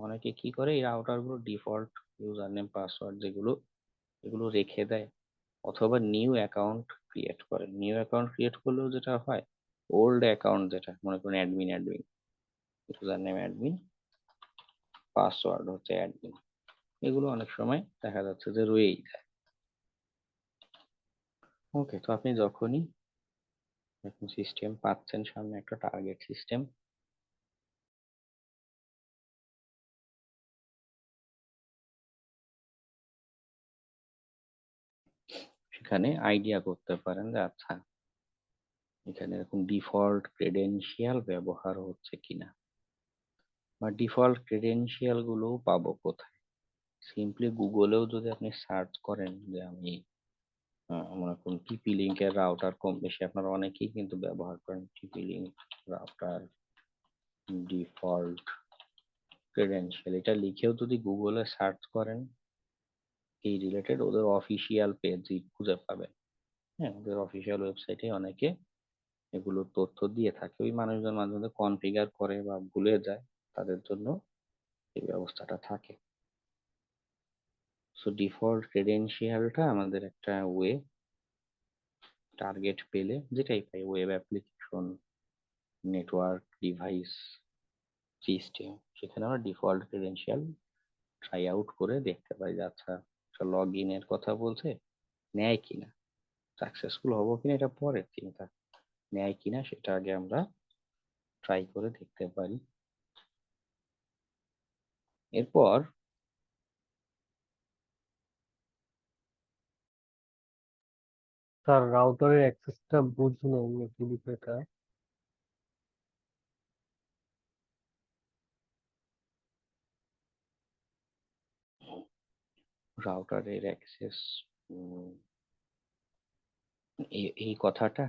অনেকে কি করে, এই রাউটার গুলো ডিফল্ট ইউজার নেম পাসওয়ার্ড যেগুলো, এগুলো রেখে দেয়, অথবা নিউ অ্যাকাউন্ট ক্রিয়েট করে। নিউ অ্যাকাউন্ট ক্রিয়েট করলেও যেটা হয়, ওল্ড অ্যাকাউন্ট যেটা, মনে করুন admin user name admin, password হচ্ছে অ্যাডমিন, এগুলো অনেক সময় দেখা যাচ্ছে যে রয়েই যায়। ওকে, তো আপনি যখনই এখন সিস্টেম পাচ্ছেন সামনে, একটা টার্গেট সিস্টেম, সেখানে আইডিয়া করতে পারেন যে আচ্ছা, এখানে এরকম ডিফল্ট ক্রেডেনশিয়াল ব্যবহার হচ্ছে কিনা, বা ডিফল্ট ক্রেডেনশিয়াল গুলো পাবো কোথায়। সিম্পলি গুগলেও যদি আপনি সার্চ করেন যে আমি মনে করুন টিপি লিঙ্কের রাউটার, কম বেশি আপনারা অনেকেই কিন্তু ব্যবহার করেন টিপি লিঙ্ক রাউটার ডিফল্ট ক্রেডেনশিয়াল, এটা লিখেও যদি গুগলে সার্চ করেন, এই রিলেটেড ওদের অফিসিয়াল পেজই খুঁজে পাবেন। হ্যাঁ, ওদের অফিসিয়াল ওয়েবসাইটে অনেকে এগুলো তথ্য দিয়ে থাকে। ওই মানুষজন মাঝে মধ্যে কনফিগার করে বা ভুলে যায়, তাদের জন্য এই ব্যবস্থাটা থাকে। সো ডিফল্ট ক্রেডেনশিয়ালটা আমাদের একটা ওয়ে, টার্গেট পেলে যেটাই পাই, web application, network device, system, সেখানে আমরা ডিফল্ট ক্রেডেনশিয়াল ট্রাই আউট করে দেখতে পাই যে আচ্ছা, লগ ইনের কথা বলছে, নেয় কিনা, সাকসেসফুল হবো কিনা এটা পরের চিন্তা, নেয় কিনা সেটা আগে আমরা ট্রাই করে দেখতে পারি। এরপর স্যার রাউটারের অ্যাক্সেসটা বুঝুন একটু বিষয়টা। রাউটারের অ্যাক্সেস, এই কথাটা,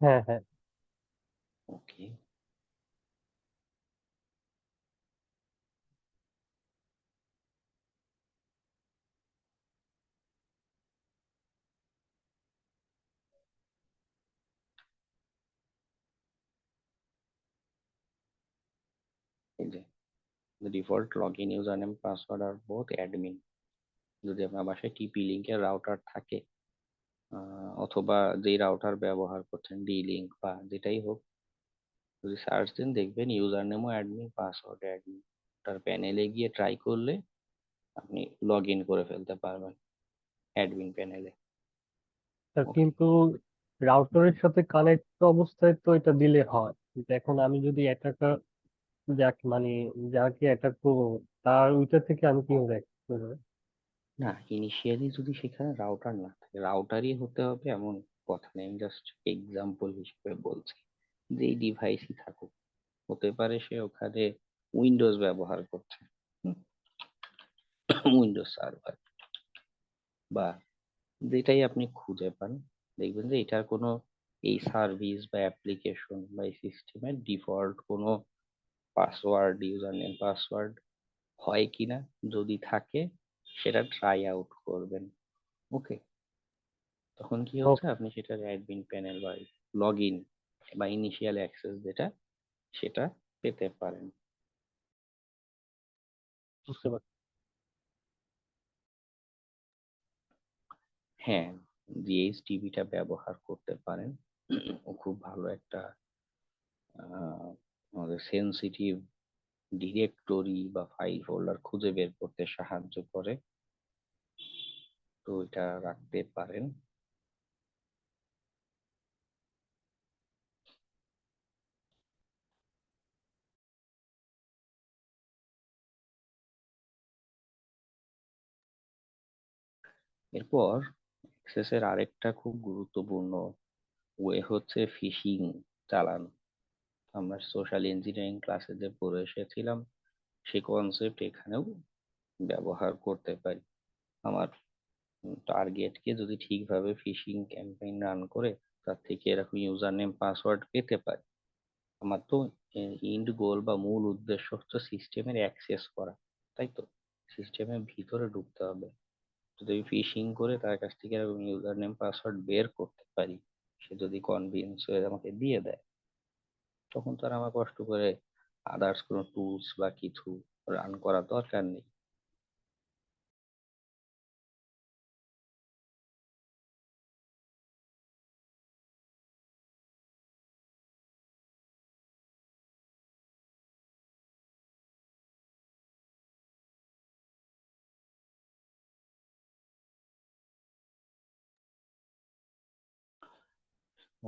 হ্যাঁ হ্যাঁ। ওকে, এই যে default log in user name password আর বোথ অ্যাডমিন। যদি আপনার বাসায় টিপি লিঙ্কের রাউটার থাকে, অথবা যেই রাউটার ব্যবহার করছেন ডি লিঙ্ক বা যেটাই হোক, যদি সার্চ দেন দেখবেন ইউজার নেমও অ্যাডমিন, পাসওয়ার্ড অ্যাডমিন। তার প্যানেলে গিয়ে ট্রাই করলে আপনি লগ ইন করে ফেলতে পারবেন অ্যাডমিন প্যানেলে। স্যার ওকে, কিন্তু রাউটারের সাথে কানেক্ট অবস্থায় তো এটা দিলে হয়, কিন্তু এখন আমি যদি অ্যাটাকার যাক মানে যাকে অ্যাটাক করবো তার ওইটা থেকে আমি কিভাবে access করবো? না, ইনিশিয়ালি যদি সেখানে রাউটার না থাকে, রাউটারই হতে হবে এমন কথা নেই, আমি জাস্ট এক্সাম্পল হিসেবে বলছি। যেই ডিভাইসই থাকুক, হতে পারে সে ওখানে উইন্ডোজ ব্যবহার করছে, উইন্ডোজ সার্ভার বা যেটাই আপনি খুঁজে পান, দেখবেন যে এটার কোনো এই সার্ভিস বা অ্যাপ্লিকেশন বা এই সিস্টেমের ডিফল্ট কোনো পাসওয়ার্ড, ইউজার নেম পাসওয়ার্ড হয় কিনা, যদি থাকে সেটা ট্রাই আউট করবেন। ওকে, তখন কি হচ্ছে, ওকে, আপনি সেটার অ্যাডমিন প্যানেল বা লগ ইন বা ইনিশিয়াল অ্যাক্সেস যেটা, সেটা পেতে পারেন। বুঝতে পারছি। হ্যাঁ, জিএইচডিবিটা ব্যবহার করতে পারেন। ও খুব ভালো একটা আমাদের সেনসিটিভ ডিরেক্টরি বা ফাইল ফোল্ডার খুঁজে বের করতে সাহায্য করে, তো এটা রাখতে পারেন। এরপর অ্যাক্সেসের আরেকটা খুব গুরুত্বপূর্ণ ওয়ে হচ্ছে ফিশিং চালানো। আমরা সোশ্যাল ইঞ্জিনিয়ারিং ক্লাসে যে পড়ে এসেছিলাম, সেই কনসেপ্ট এখানেও ব্যবহার করতে পারি। আমার টার্গেটকে যদি ঠিকভাবে ফিশিং ক্যাম্পেইন রান করে তার থেকে এরকম ইউজার নেম পাসওয়ার্ড পেতে পারি, আমার তো এন্ড গোল বা মূল উদ্দেশ্য হচ্ছে সিস্টেমের অ্যাক্সেস করা, তাই তো? সিস্টেমের ভিতরে ঢুকতে হবে। যদি আমি ফিশিং করে তার কাছ থেকে এরকম ইউজার নেম পাসওয়ার্ড বের করতে পারি, সে যদি কনভিন্স হয়ে আমাকে দিয়ে দেয়, তখন তো আর আমার কষ্ট করে আদার্স কোনো টুলস বা কিছু রান করার দরকার নেই।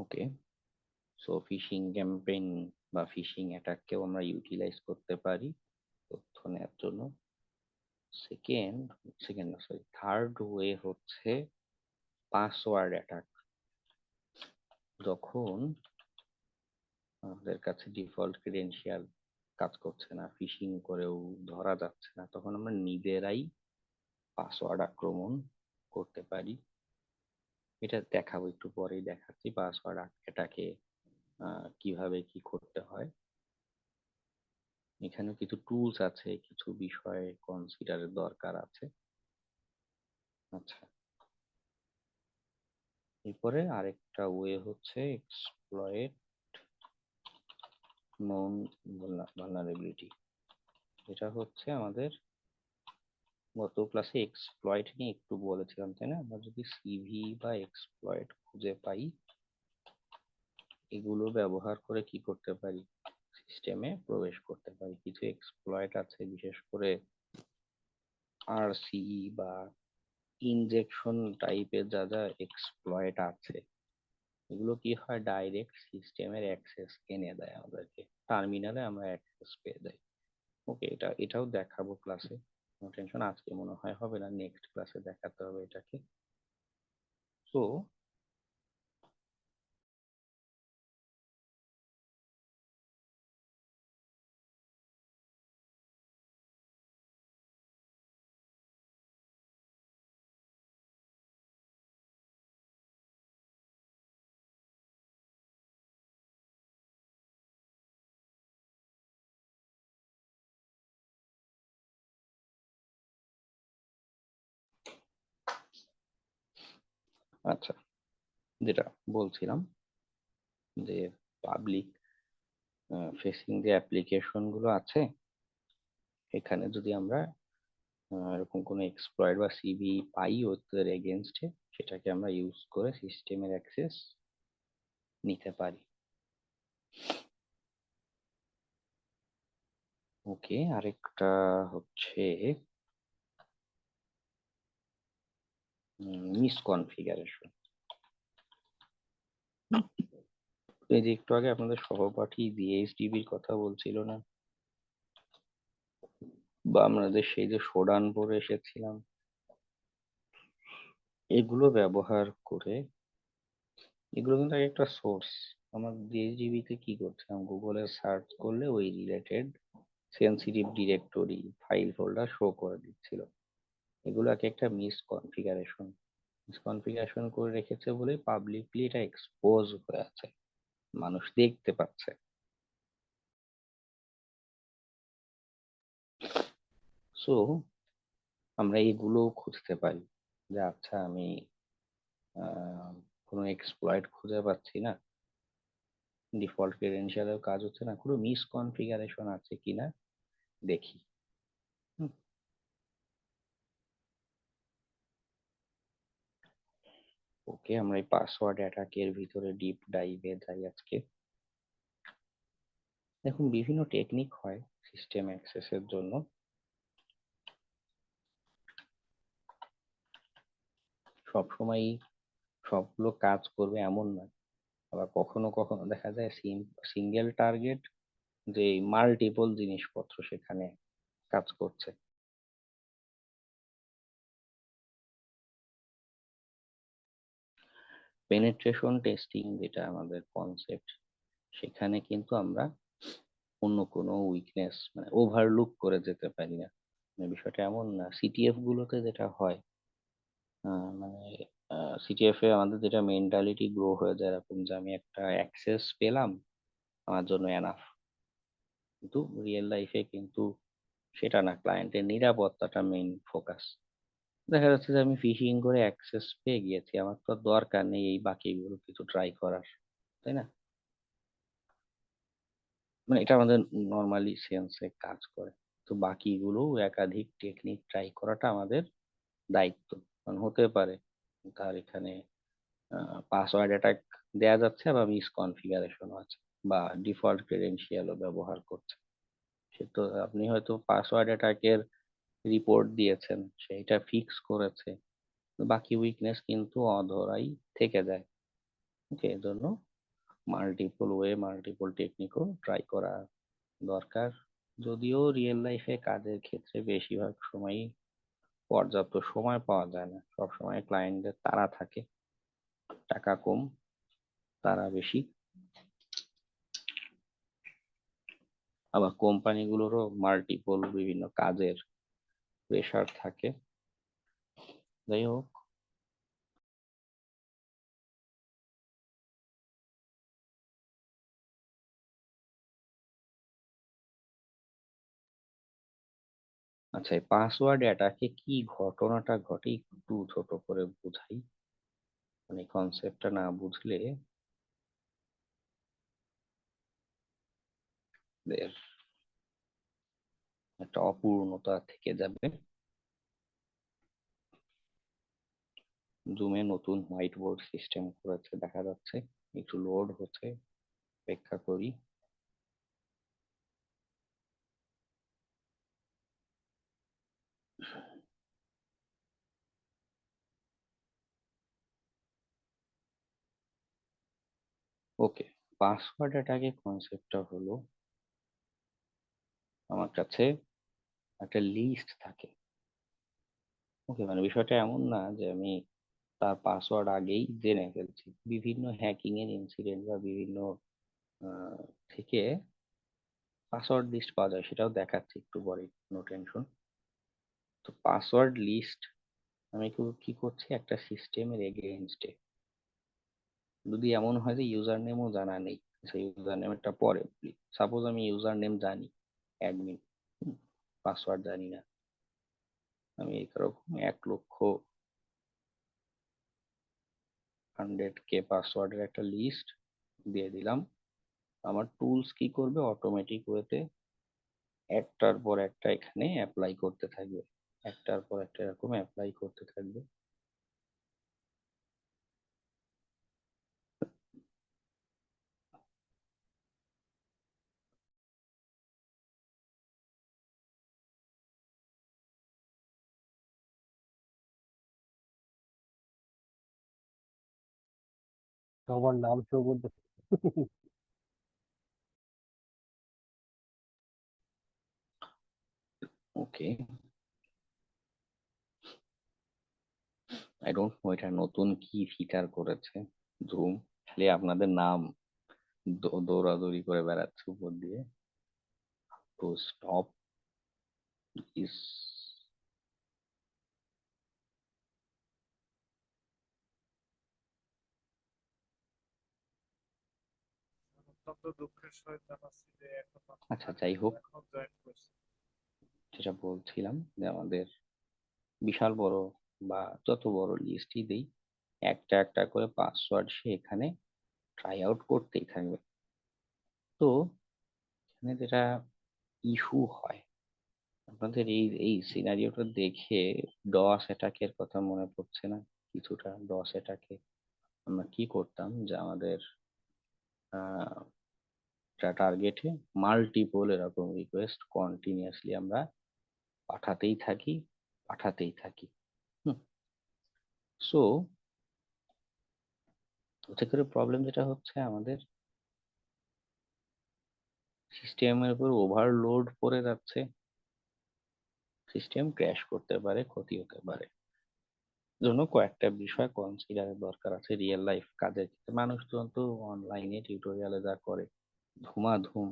ওকে, সো ফিশিং ক্যাম্পেইন বা ফিশিং অ্যাটাককেও আমরা ইউটিলাইজ করতে পারি তথ্য নেওয়ার জন্য। সেকেন্ড সেকেন্ড না সরি থার্ড ওয়ে হচ্ছে পাসওয়ার্ড অ্যাটাক। যখন আমাদের কাছে ডিফল্ট ক্রেডেনশিয়াল কাজ করছে না, ফিশিং করেও ধরা যাচ্ছে না, তখন আমরা নিজেরাই পাসওয়ার্ড আক্রমণ করতে পারি। এটা দেখাবো, একটু পরেই দেখাচ্ছি পাসওয়ার্ড অ্যাটাকে কিভাবে কি করতে হয়। এখানে কিছু টুলস আছে, কিছু বিষয় কনসিডারের দরকার আছে। আচ্ছা, এরপরে আরেকটা ওয়ে হচ্ছে এক্সপ্লয়েট নন ভালনারেবিলিটি। এটা হচ্ছে আমাদের গত ক্লাসে এক্সপ্লয়েট নিয়ে একটু বলেছিলাম, তাই না? আমরা যদি সিভি বা এক্সপ্লয়েট খুঁজে পাই, এগুলো ব্যবহার করে কি করতে পারি, সিস্টেমে প্রবেশ করতে পারি। কিছু এক্সপ্লয়েট আছে, বিশেষ করে আরসি বা ইনজেকশন টাইপের যা যা এক্সপ্লয়েট আছে, এগুলো কি হয়, ডাইরেক্ট সিস্টেমের অ্যাক্সেস এনে দেয় আমাদেরকে, টার্মিনালে আমরা অ্যাক্সেস পেয়ে যাই। ওকে, এটাও দেখাবো ক্লাসে, কোনো টেনশন, আজকে মনে হয় হবে না, নেক্সট ক্লাসে দেখাতে হবে এটাকে। তো আচ্ছা, যেটা বলছিলাম যে পাবলিক ফেসিং যে অ্যাপ্লিকেশন গুলো আছে, এখানে যদি আমরা এরকম কোনো এক্সপ্লয়েট বা সিভি পাই ওদের এগেনস্টে, সেটাকে আমরা ইউজ করে সিস্টেমের অ্যাক্সেস নিতে পারি। ওকে, আরেকটা হচ্ছে মিসকনফিগারেশন। এই যে একটু আগে আপনাদের সহপাঠী জিএইচডিবির কথা বলছিল না, বা আমাদের সেই যে শোডান পরে এসেছিলাম, এগুলো ব্যবহার করে, এগুলো কিন্তু একটা সোর্স। আমার জিএসডিবিতে কি করছিলাম, গুগলে সার্চ করলে ওই related sensitive directory file folder show করে দিচ্ছিল। এগুলো একটা মিসকনফিগারেশন করে রেখেছে বলেই পাবলিকলি এটা এক্সপোজ হয়ে আছে, মানুষ দেখতে পাচ্ছে। সো আমরা এগুলো খুঁজতে পারি যে আচ্ছা আমি কোনো এক্সপ্লয়েট খুঁজে পাচ্ছি না, ডিফল্ট ক্রেডেনশিয়ালের কাজ হচ্ছে না, কোনো মিসকনফিগারেশন আছে কিনা দেখি। ওকে, আমরা এই পাসওয়ার্ড অ্যাটাকের ভিতরে ডিপ ডাইভে যাই আজকে। দেখুন, বিভিন্ন টেকনিক হয় সিস্টেম অ্যাক্সেসের জন্য। সবসময় সবগুলো কাজ করবে এমন না, আবার কখনো কখনো দেখা যায় সিঙ্গেল টার্গেট যে মাল্টিপল জিনিসপত্র সেখানে কাজ করছে। পেনেট্রেশন টেস্টিং যেটা আমাদের কনসেপ্ট, সেখানে কিন্তু আমরা অন্য কোনো উইকনেস মানে ওভারলুক করে যেতে পারি না। মানে বিষয়টা এমন না, সিটিএফ গুলোতে যেটা হয়, মানে সিটিএফ এ আমাদের যেটা মেন্টালিটি গ্রো হয়ে যায় এরকম যে আমি একটা অ্যাক্সেস পেলাম, আমার জন্য এনাফ। কিন্তু রিয়েল লাইফে কিন্তু সেটা না, ক্লায়েন্টের নিরাপত্তাটা মেইন ফোকাস। দেখা যাচ্ছে যে আমি ফিশিং করে অ্যাক্সেস পেয়ে গিয়েছি, আমার তো আর দরকার নেই এই বাকিগুলো কিছু ট্রাই করার, তাই না? মানে এটা আমাদের নর্মালি সেন্সে কাজ করে। তো বাকিগুলো একাধিক টেকনিক ট্রাই করাটা আমাদের দায়িত্ব। কারণ হতে পারে তার এখানে পাসওয়ার্ড অ্যাটাক দেয়া যাচ্ছে বা মিসকনফিগারেশনও আছে, বা ডিফল্ট ক্রেডেনশিয়ালও ব্যবহার করছে। সে তো আপনি হয়তো পাসওয়ার্ড অ্যাটাকের রিপোর্ট দিয়েছেন, সেইটা ফিক্স করেছে, বাকি উইকনেস কিন্তু অধরাই থেকে যায়। ওকে, এর জন্য মাল্টিপল ওয়ে মাল্টিপল টেকনিকও ট্রাই করা দরকার। যদিও রিয়েল লাইফে কাজের ক্ষেত্রে বেশিরভাগ সময়ই পর্যাপ্ত সময় পাওয়া যায় না, সবসময় ক্লায়েন্টদের তাড়া থাকে, টাকা কম, তারা বেশি, আবার কোম্পানিগুলোরও মাল্টিপল বিভিন্ন কাজের প্রেশার থাকে। যাই হোক, আচ্ছা, এই পাসওয়ার্ড অ্যাটাকে কি ঘটনাটা ঘটে একটু ছোট করে বুঝাই। মানে কনসেপ্টটা না বুঝলে এর একটা অপূর্ণতা থেকে যাবে। জুমে নতুন হোয়াইট বোর্ড সিস্টেম করেছে দেখা যাচ্ছে, একটু লোড হচ্ছে, অপেক্ষা করি। ওকে, পাসওয়ার্ড অ্যাটাকে কনসেপ্টটা হলো আমার কাছে একটা লিস্ট থাকে। ওকে, মানে বিষয়টা এমন না যে আমি তার পাসওয়ার্ড আগেই জেনে ফেলছি। বিভিন্ন হ্যাকিং এর ইনসিডেন্ট বা বিভিন্ন আহ, থেকে পাসওয়ার্ড লিস্ট পাওয়া যায়, সেটাও দেখাচ্ছি একটু পরে, নো টেনশন। তো পাসওয়ার্ড লিস্ট আমি কি করছি, একটা সিস্টেমের এগেইনস্টে যদি এমন হয় যে ইউজার নেমও জানা নেই, সেই ইউজার নেমটা পরে বলি। সাপোজ আমি ইউজার নেম জানি অ্যাডমিন, পাসওয়ার্ড জানি না, আমি এরকম 1,00,000 পাসওয়ার্ডের একটা লিস্ট দিয়ে দিলাম। আমার টুলস কি করবে, অটোমেটিক ওয়েতে একটার পর একটা এখানে অ্যাপ্লাই করতে থাকবে, একটার পর একটা এরকম অ্যাপ্লাই করতে থাকবে। সবার নাম শো করতে। ওকে, আই ডোন্ট নো এটা নতুন কি ফিচার করেছে জুম, খালি আপনাদের নাম দৌড়াদৌড়ি করে বেড়াচ্ছে উপর দিয়ে। টু স্টপ ইস, আচ্ছা যাই হোক, যেটা বলছিলাম যে আমাদের বিশাল বড় বা যত বড় লিস্টই দেই, একটা একটা করে পাসওয়ার্ড সে এখানে ট্রাই আউট করতেই থাকবে। তো এখানে যেটা ইস্যু হয়, আপনাদের এই এই সিনারিওটা দেখে ডস অ্যাটাকের কথা মনে পড়ছে না? কিছুটা ডস অ্যাটাকে আমরা কি করতাম যে আমাদের টার্গেটে মাল্টিপল এরকম রিকোয়েস্ট কন্টিনিউয়াসলি আমরা পাঠাতেই থাকি পাঠাতেই থাকি। সো ওতে করে প্রবলেম যেটা হচ্ছে, আমাদের সিস্টেমের উপর ওভারলোড পড়ে যাচ্ছে, সিস্টেম ক্র্যাশ করতে পারে, ক্ষতি হতে পারে। জন্য কয়েকটা বিষয় কনসিডারের দরকার আছে রিয়েল লাইফ কাজের ক্ষেত্রে। মানুষজন তো অনলাইনে টিউটোরিয়ালে যা করে ধুমাধুম,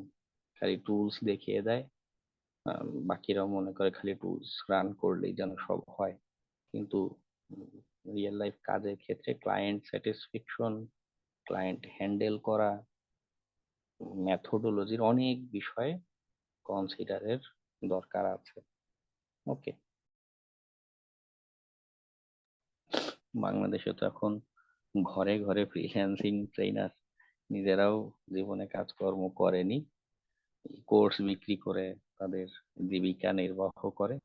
খালি টুলস দেখিয়ে দেয়, বাকিরাও মনে করে খালি টুলস রান করলেই যেন সব হয়। কিন্তু রিয়েল লাইফ কাজের ক্ষেত্রে ক্লায়েন্ট স্যাটিসফ্যাকশন, ক্লায়েন্ট হ্যান্ডেল করা, মেথোডোলজির অনেক বিষয়ে কনসিডারের দরকার আছে। ওকে, বাংলাদেশে তো এখন ঘরে ঘরে ফ্রিল্যান্সিং ট্রেনার নিজেরাও জীবনে কাজকর্ম করেনি, কোর্স বিক্রি করে তাদের জীবিকা নির্বাহ করে।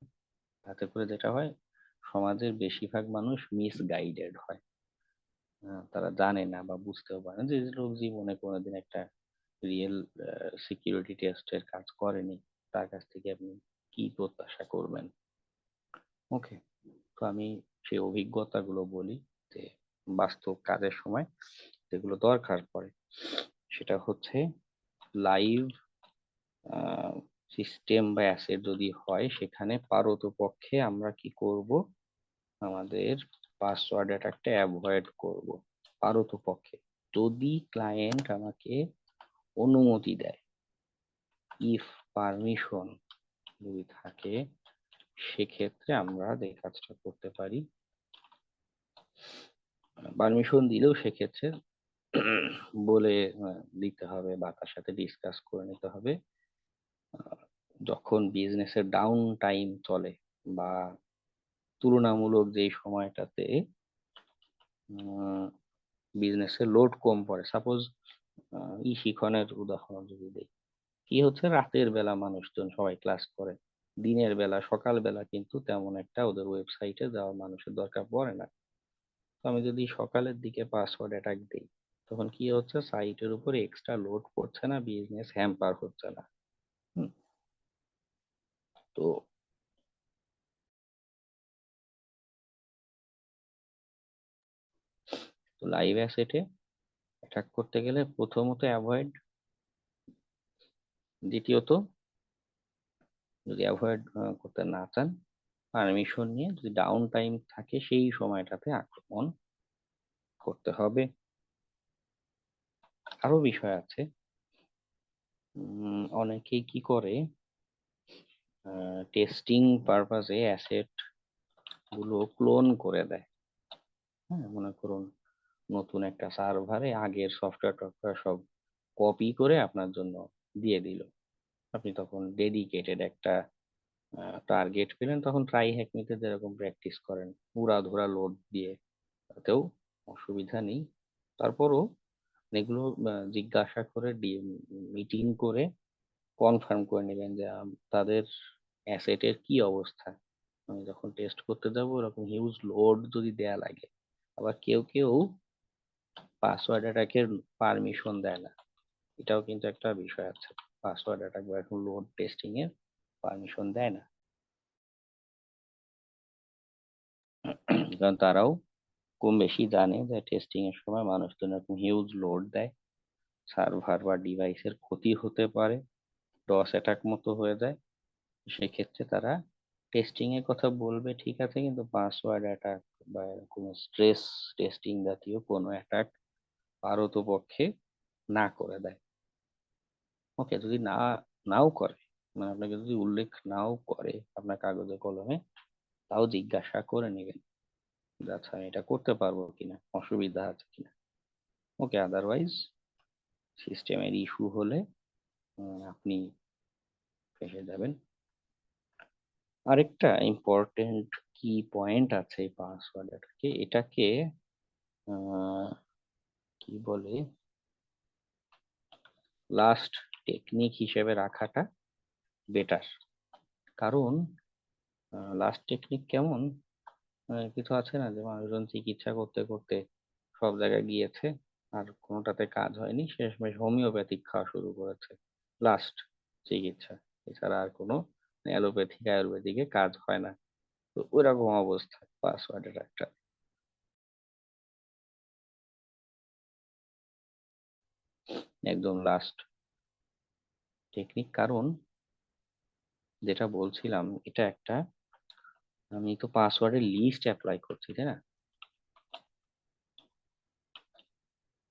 তাতে করে যেটা হয়, সমাজের বেশিরভাগ মানুষ মিসগাইডেড হয়। তারা জানে না বা বুঝতেও পারে না যে যে লোক জীবনে কোনোদিন একটা রিয়েল সিকিউরিটি টেস্টের কাজ করেনি, তার কাছ থেকে আপনি কি প্রত্যাশা করবেন। ওকে, তো আমি সেই অভিজ্ঞতাগুলো বলি যে বাস্তব কাজের সময় যেগুলো দরকার পড়ে, সেটা হচ্ছে লাইভ সিস্টেম বা অ্যাসেট যদি হয়, সেখানে পারতপক্ষে আমরা কি করব, আমাদের পাসওয়ার্ড অ্যাটাকটা অ্যাভয়েড করব পারতপক্ষে। যদি ক্লায়েন্ট আমাকে অনুমতি দেয়, ইফ পারমিশন যদি থাকে, সেক্ষেত্রে আমরা যে কাজটা করতে পারি, পারমিশন দিলেও সেক্ষেত্রে বলে দিতে হবে বা তার সাথে ডিসকাস করে নিতে হবে, যখন বিজনেসের ডাউন টাইম চলে বা তুলনামূলক যেই সময়টাতে বিজনেসের লোড কম পড়ে, সাপোজ শিখনের উদাহরণ যদি দিই, কি হচ্ছে, রাতের বেলা মানুষজন সবাই ক্লাস করে, দিনের বেলা সকাল বেলা কিন্তু তেমন একটা ওদের ওয়েবসাইটে যাওয়ার মানুষের দরকার পড়ে না। তো আমি যদি সকালের দিকে পাসওয়ার্ড অ্যাটাক দিই, তখন কি হচ্ছে, সাইটের উপরে এক্সট্রা লোড পড়ছে না, বিজনেস হ্যাম্পার হচ্ছে না। হুম, তো লাইভ অ্যাসেটে অ্যাটাক করতে গেলে প্রথমত অ্যাভয়েড, দ্বিতীয়ত যদি অ্যাভয়েড করতে না চান, পারমিশন নিয়ে যদি ডাউন টাইম থাকে সেই সময়টাতে আক্রমণ করতে হবে। আরো বিষয় আছে, অনেকেই কি করে, টেস্টিং পারপাজে অ্যাসেট গুলো ক্লোন করে দেয়। হ্যাঁ, মনে করুন নতুন একটা সার্ভারে আগের সফটওয়্যার টফটওয়্যার সব কপি করে আপনার জন্য দিয়ে দিল, আপনি তখন ডেডিকেটেড একটা টার্গেট পেলেন, তখন ট্রাই হ্যাকনিতে যেরকম প্র্যাকটিস করেন উড়াধুরা লোড দিয়ে, তাতেও অসুবিধা নেই। তারপরও এগুলো জিজ্ঞাসা করে মিটিং করে কনফার্ম করে নেবেন যে তাদের অ্যাসেটের কি অবস্থা। আমি যখন টেস্ট করতে যাব এরকম হিউজ লোড যদি দেয়া লাগে, আবার কেউ কেউ পাসওয়ার্ড অ্যাটাকের পারমিশন দেয় না, এটাও কিন্তু একটা বিষয় আছে। পাসওয়ার্ড অ্যাটাক বা এখন লোড টেস্টিং এর পারমিশন দেয় না, কারণ তারাও কম বেশি জানে যে টেস্টিং এর সময় মানুষজন এরকম হিউজ লোড দেয়, সার্ভার বা ডিভাইসের ক্ষতি হতে পারে, ডস অ্যাটাক মতো হয়ে যায়। সেক্ষেত্রে তারা টেস্টিং এর কথা বলবে ঠিক আছে, কিন্তু পাসওয়ার্ড অ্যাটাক বা এরকম স্ট্রেস টেস্টিং জাতীয় কোনো অ্যাটাক পারতপক্ষে না করে দেয়। ওকে, যদি নাও করে, মানে আপনাকে যদি উল্লেখ নাও করে আপনার কাগজে কলমে, তাও জিজ্ঞাসা করে নেবেন যে আচ্ছা আমি এটা করতে পারবো কিনা, অসুবিধা আছে কিনা। ওকে, আদারওয়াইজ সিস্টেমের ইস্যু হলে আপনি ফেঁসে যাবেন। আরেকটা ইম্পর্টেন্ট কি পয়েন্ট আছে এই পাসওয়ার্ড এটাকে আহ, কি বলে, লাস্ট টেকনিক হিসেবে রাখাটা বেটার। কারণ লাস্ট টেকনিক কেমন, কিছু আছে না যে মানুষজন চিকিৎসা করতে করতে সব জায়গায় গিয়েছে আর কোনোটাতে কাজ হয়নি, শেষমেশ হোমিওপ্যাথিক খাওয়া শুরু করেছে লাস্ট চিকিৎসা, এছাড়া আর কোনো অ্যালোপ্যাথিক আয়ুর্বেদিকে কাজ হয় না। তো ওইরকম অবস্থা পাসওয়ার্ডের একটা একদম লাস্ট টেকনিক। কারণ যেটা বলছিলাম, এটা একটা, আমি তো পাসওয়ার্ডের লিস্ট অ্যাপ্লাই করছি তাই না,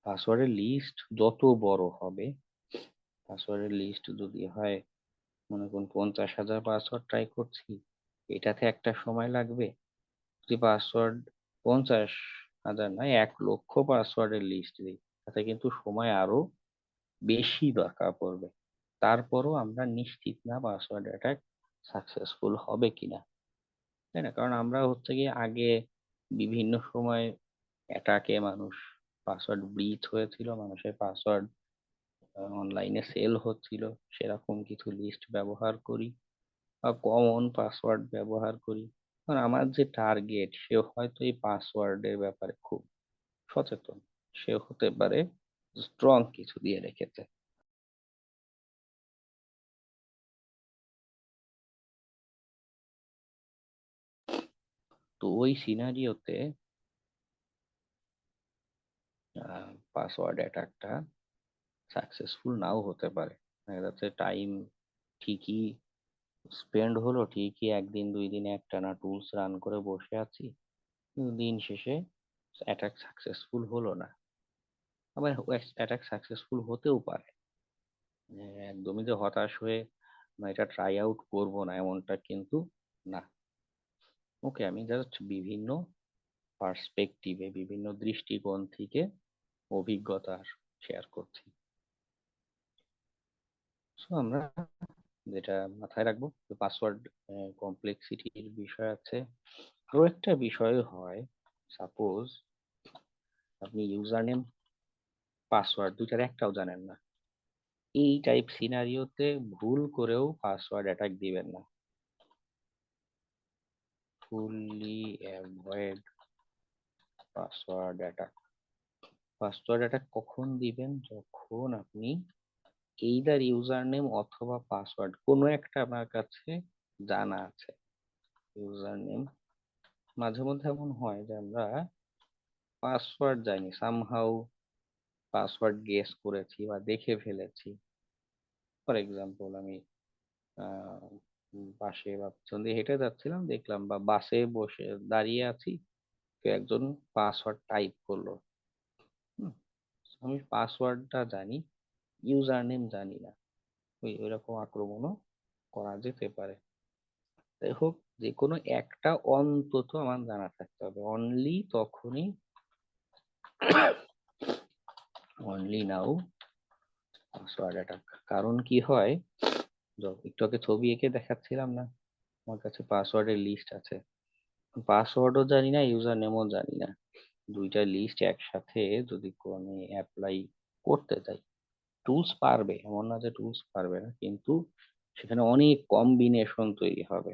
পাসওয়ার্ডের লিস্ট যত বড় হবে, পাসওয়ার্ডের লিস্ট যদি হয় মনে করুন 50,000 পাসওয়ার্ড ট্রাই করছি, এটাতে একটা সময় লাগবে। যদি পাসওয়ার্ড 50,000 নয় 1,00,000 পাসওয়ার্ডের লিস্ট দিই, তাতে কিন্তু সময় আরো বেশি দরকার পড়বে। তারপরও আমরা নিশ্চিত না পাসওয়ার্ড অ্যাটাক সাকসেসফুল হবে কিনা, তাই না? কারণ আমরা হচ্ছে গিয়ে আগে বিভিন্ন সময় অ্যাটাকে মানুষ পাসওয়ার্ড ব্রিচ হয়েছিল, মানুষের পাসওয়ার্ড অনলাইনে সেল হচ্ছিল, সেরকম কিছু লিস্ট ব্যবহার করি বা কমন পাসওয়ার্ড ব্যবহার করি। কারণ আমার যে টার্গেট সে হয়তো এই পাসওয়ার্ডের ব্যাপারে খুব সচেতন, সে হতে পারে স্ট্রং কিছু দিয়ে রেখেছে। তো ওই সিনারিওতে পাসওয়ার্ড অ্যাটাকটা সাকসেসফুল নাও হতে পারে। দেখা যাচ্ছে টাইম ঠিকই স্পেন্ড হলো, ঠিকই 1 দিন 2 দিন একটানা টুলস রান করে বসে আছি, কিন্তু দিন শেষে অ্যাটাক সাকসেসফুল হলো না। আবার অ্যাটাক সাকসেসফুল হতেও পারে, একদমই যে হতাশ হয়ে না এটা ট্রাই আউট করবো না এমনটা কিন্তু না। ওকে, আমি জাস্ট বিভিন্ন পার্সপেক্টিভে, বিভিন্ন দৃষ্টিকোণ থেকে অভিজ্ঞতা শেয়ার করছি। সো আমরা যেটা মাথায় রাখবো, পাসওয়ার্ড কমপ্লেক্সিটির বিষয় আছে। আরো একটা বিষয় হয়, সাপোজ আপনি ইউজার নেম পাসওয়ার্ড দুইটার একটাও জানেন না, এই টাইপ সিনারিওতে ভুল করেও পাসওয়ার্ড অ্যাটাক দিবেন না। Fully avoid password attack. Password attack কখন দিবেন, যখন আপনি এইদার ইউজার নেম অথবা পাসওয়ার্ড কোনো একটা আপনার কাছে জানা আছে। ইউজার নেম, মাঝে মধ্যে এমন হয় যে আমরা পাসওয়ার্ড জানি, সামহাউ পাসওয়ার্ড গেস করেছি বা দেখে ফেলেছি। ফর এক্সাম্পল আমি আহ, পাশে বা পিছন দিয়ে হেঁটে যাচ্ছিলাম, দেখলাম বা বাসে বসে দাঁড়িয়ে আছি, কেউ একজন পাসওয়ার্ড টাইপ করলো। হুম, আমি পাসওয়ার্ডটা জানি, ইউজার নেম জানি না, ওইরকম আক্রমণও করা যেতে পারে। যাই হোক, যে কোনো একটা অন্তত আমার জানা থাকতে হবে, অনলি তখনই, অনলি নাও পাসওয়ার্ড অ্যাটাক। কারণ কি হয়, একটু আগে ছবি এঁকে দেখাচ্ছিলাম না, আমার কাছে পাসওয়ার্ডের লিস্ট আছে, পাসওয়ার্ডও জানি না ইউজার নেমও জানি না, দুইটা লিস্ট একসাথে যদি আমি অ্যাপ্লাই করতে চাই, টুলস পারবে, এমন না যে টুলস পারবে না, কিন্তু সেখানে অনেক কম্বিনেশন তৈরি হবে।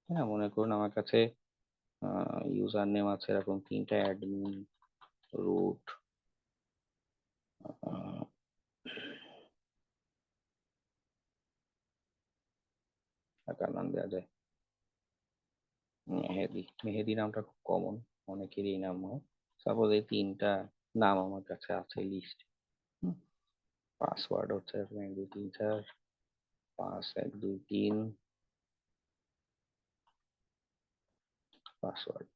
হ্যাঁ, মনে করুন আমার কাছে ইউজার নেম আছে এরকম 3টা, অ্যাডমিন, রুট, কার নাম দেওয়া যায়, মেহেদি, মেহেদি নামটা খুব কমন, অনেকেরই নাম হয়। সাপোজ এই 3টা নাম আমার কাছে আছে লিস্ট। পাসওয়ার্ড হচ্ছে 1 2 3 4 5 1 2 3, পাসওয়ার্ড।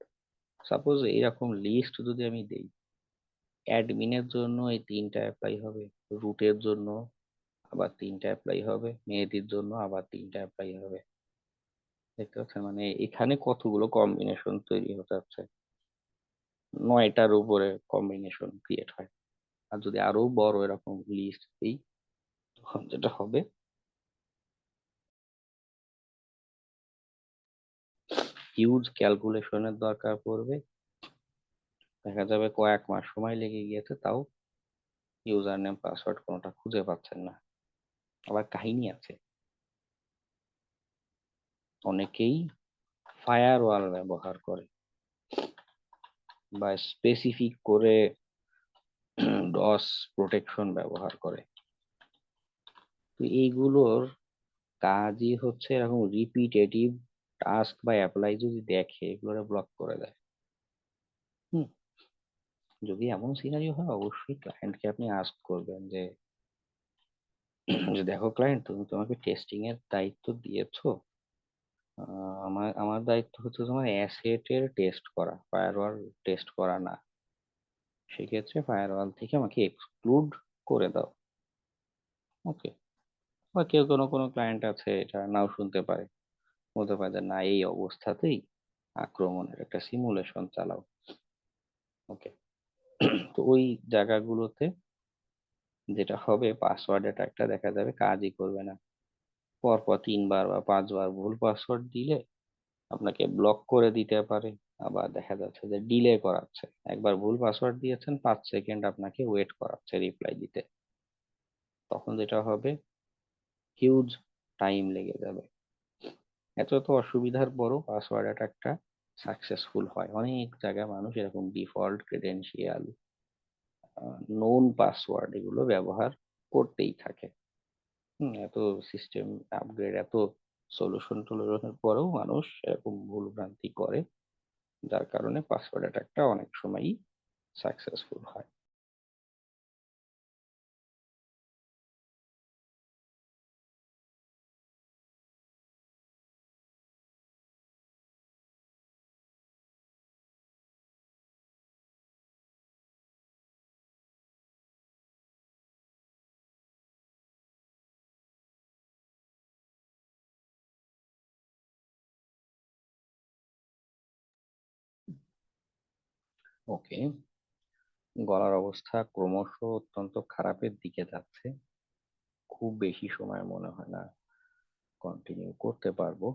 সাপোজ এইরকম লিস্ট যদি আমি দেই, অ্যাডমিনের জন্য এই 3টা অ্যাপ্লাই হবে, রুটের জন্য আবার 3টা অ্যাপ্লাই হবে, মেহেদির জন্য আবার 3টা অ্যাপ্লাই হবে। দেখতে পাচ্ছেন মানে এখানে কতগুলো কম্বিনেশন তৈরি হতে যাচ্ছে, 9টার উপরে কম্বিনেশন ক্রিয়েট হয়। আর যদি আরো বড় এরকম লিস্ট দিই, তখন যেটা হবে হিউজ ক্যালকুলেশনের দরকার পড়বে। দেখা যাবে কয়েক মাস সময় লেগে গিয়েছে, তাও ইউজার নেম পাসওয়ার্ড কোনোটা খুঁজে পাচ্ছেন না। আবার কাহিনী আছে, অনেকেই ফায়ারওয়াল ব্যবহার করে বা স্পেসিফিক করে ডস প্রোটেকশন ব্যবহার করে। তো এইগুলোর কাজই হচ্ছে এরকম রিপিটেটিভ টাস্ক বা অ্যাপ্লাই যদি দেখে এগুলোরে ব্লক করে দেয়। হুম, যদি এমন সিনারিও হয় অবশ্যই ক্লায়েন্টকে আপনি আস্ক করবেন যে যে দেখো ক্লায়েন্ট, তুমি তোমাকে টেস্টিং এর দায়িত্ব দিয়েছো, আমার আমার দায়িত্ব হচ্ছে তোমার অ্যাসেটের টেস্ট করা, ফায়ারওয়াল টেস্ট করা না। সেক্ষেত্রে ফায়ারওয়াল থেকে আমাকে এক্সক্লুড করে দাও। ওকে। বা কেউ কোনো কোনো ক্লায়েন্ট আছে এটা নাও শুনতে পারে, বলতে পারে যে না, এই অবস্থাতেই আক্রমণের একটা সিমুলেশন চালাও। ওকে। তো ওই জায়গাগুলোতে যেটা হবে, পাসওয়ার্ড একটা দেখা যাবে কাজই করবে না। পরপর 3বার বা 5বার ভুল পাসওয়ার্ড দিলে আপনাকে ব্লক করে দিতে পারে। আবার দেখা যাচ্ছে যে ডিলে করাচ্ছে, একবার ভুল পাসওয়ার্ড দিয়েছেন 5 সেকেন্ড আপনাকে ওয়েট করাচ্ছে রিপ্লাই দিতে। তখন যেটা হবে, হিউজ টাইম লেগে যাবে। এত তো অসুবিধার পরও পাসওয়ার্ড অ্যাটাকটা সাকসেসফুল হয়। অনেক জায়গায় মানুষ এরকম ডিফল্ট ক্রেডেনশিয়াল, নোন পাসওয়ার্ড এগুলো ব্যবহার করতেই থাকে। এত সিস্টেম আপগ্রেড, এত সলিউশন টলিউশনের পরেও মানুষ এরকম ভুল ভ্রান্তি করে, যার কারণে পাসওয়ার্ড অ্যাটাকটা অনেক সময়ই সাকসেসফুল হয়। ওকে, গলার অবস্থা ক্রমশ অত্যন্ত খারাপের দিকে যাচ্ছে। খুব বেশি সময় মনে হয় না কন্টিনিউ করতে পারবো।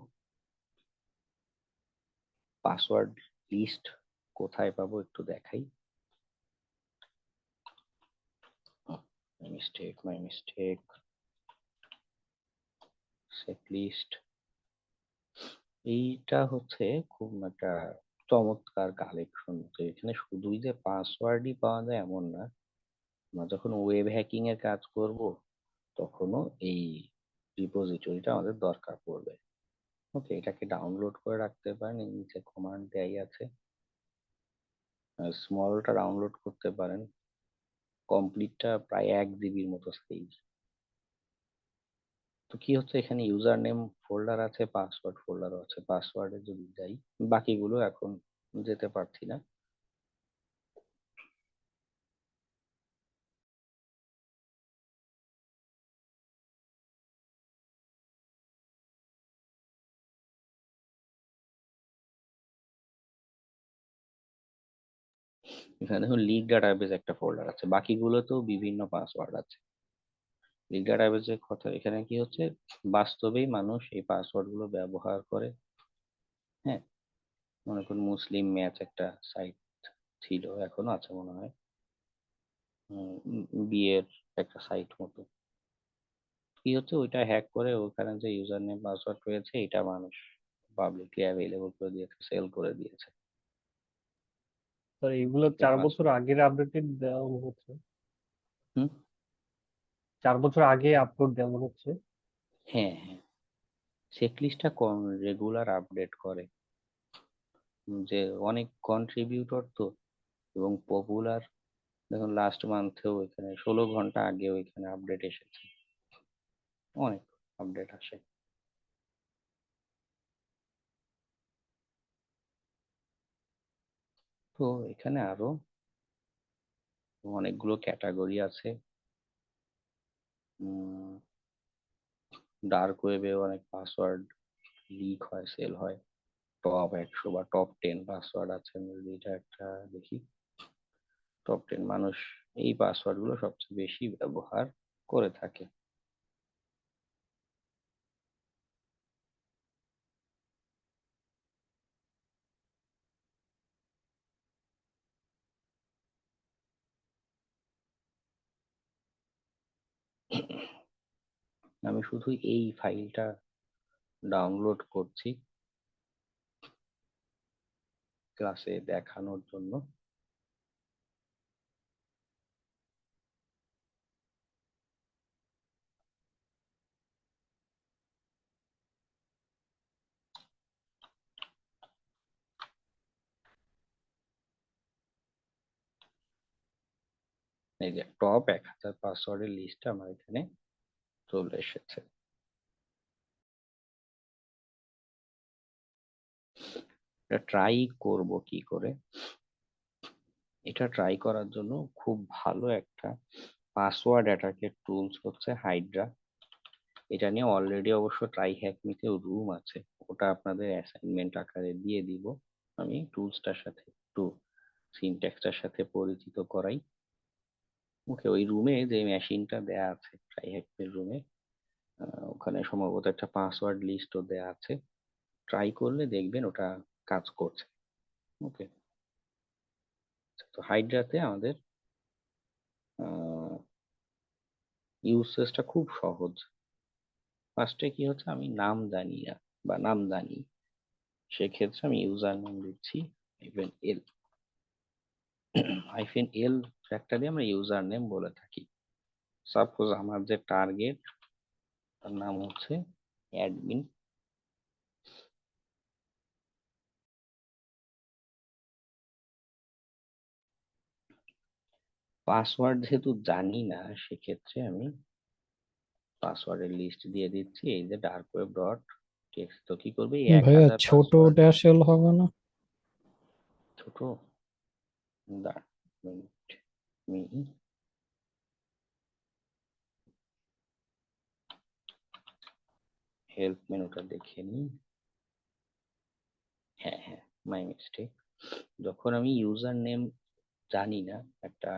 পাসওয়ার্ড লিস্ট কোথায় পাবো একটু দেখাই। My mistake, set list. এইটা হচ্ছে খুব একটা চমৎকার কালেকশন। তো এখানে শুধুই যে পাসওয়ার্ডই পাওয়া যায় এমন না, আমরা যখন ওয়েব হ্যাকিং এর কাজ করব তখনও এই রিপোজিটরিটা আমাদের দরকার পড়বে। ওকে, এটাকে ডাউনলোড করে রাখতে পারেন, এই নিচে কমান্ড দেয়াই আছে। স্মলটা ডাউনলোড করতে পারেন, কমপ্লিটটা প্রায় 1 জিবির মতো সাইজ। তো কি হচ্ছে, এখানে ইউজার নেম ফোল্ডার আছে, পাসওয়ার্ড ফোল্ডারও আছে। পাসওয়ার্ডে যদি যাই, বাকিগুলো এখন যেতে পারছি না। এখানে দেখুন লিগ ডাটাবেস একটা ফোল্ডার আছে, বাকিগুলোতেও বিভিন্ন পাসওয়ার্ড আছে। লিগ ডাটাবেসের কথা, এখানে কি হচ্ছে, বাস্তবেই মানুষ এই পাসওয়ার্ড গুলো ব্যবহার করে। হ্যাঁ, মনে করুন মুসলিম ম্যাচ একটা সাইট ছিল, এখনো আছে মনে হয়, বিয়ের একটা সাইট মতো। কি হচ্ছে, ওইটা হ্যাক করে ওখানে যে ইউজার নেম পাসওয়ার্ড রয়েছে এটা মানুষ পাবলিকলি অ্যাভেলেবল করে দিয়েছে, সেল করে দিয়েছে। তো এগুলো এই 4 বছর পাসওয়ার্ড, আগের আপডেটেড দেওয়া মনে হচ্ছে। হুম, 4 বছর আগে আপলোড দেওয়া মনে হচ্ছে। হ্যাঁ হ্যাঁ, চেকলিস্টটা রেগুলার আপডেট করে। যে অনেক কন্ট্রিবিউটর তো এবং পপুলার, দেখুন লাস্ট মান্থেও এখানে 16 ঘন্টা আগেও এখানে আপডেট এসেছে, অনেক আপডেট আসে। তো এখানে আরো অনেকগুলো ক্যাটাগরি আছে। ডার্ক ওয়েবে অনেক পাসওয়ার্ড লিক হয়, সেল হয়। টপ 100 বা টপ 10 পাসওয়ার্ড আছে। আমি যদি এটা একটা দেখি, টপ 10 মানুষ এই পাসওয়ার্ড গুলো সবচেয়ে বেশি ব্যবহার করে থাকে। আমি শুধু এই ফাইলটা ডাউনলোড করছি ক্লাসে দেখানোর জন্য। এই যে টপ 1000 পাসওয়ার্ডের লিস্ট আমার এখানে চলে এসেছে। এটা ট্রাই করব কি করে? এটা ট্রাই করার জন্য খুব ভালো একটা পাসওয়ার্ড অ্যাটাকের টুলস হচ্ছে হাইড্রা। এটা নিয়ে অলরেডি অবশ্য ট্রাই হ্যাকমিতেও রুম আছে, ওটা আপনাদের অ্যাসাইনমেন্ট আকারে দিয়ে দিব। আমি টুলসটার সাথে একটু সিনট্যাক্সটার সাথে পরিচিত করাই। ওকে, ওই রুমে যে মেশিনটা দেয়া আছে ট্রাই হ্যাকের রুমে, ওখানে সম্ভবত একটা পাসওয়ার্ড লিস্টও দেয়া আছে। ট্রাই করলে দেখবেন ওটা কাজ করছে। ওকে, তো হাইড্রাতে আমাদের ইউসেসটা খুব সহজ। ফার্স্টে কি হচ্ছে, আমি নাম জানি না বা নাম জানি, সেক্ষেত্রে আমি ইউজার নেম দিচ্ছি -l। -l ফ্যাক্টর দিয়ে আমরা ইউজার নেম বলে থাকি। সাপোজ আমার যে টার্গেট তার নাম হচ্ছে অ্যাডমিন। পাসওয়ার্ড যেহেতু জানি না, সেক্ষেত্রে আমি পাসওয়ার্ডের লিস্ট দিয়ে দিচ্ছি এই যে ডার্ক ওয়েব ডট টেক্সট। তো কি করবে, এই ভাইয়া 1000 ছোট পাসওয়ার্ড। ড্যাশ এল হবে না? ছোট দাঁড় মিনিট, আমি হেল্প মেনুটা দেখে নিই। হ্যাঁ হ্যাঁ, মাই মিস্টেক। যখন আমি ইউজার নেম জানি না, একটা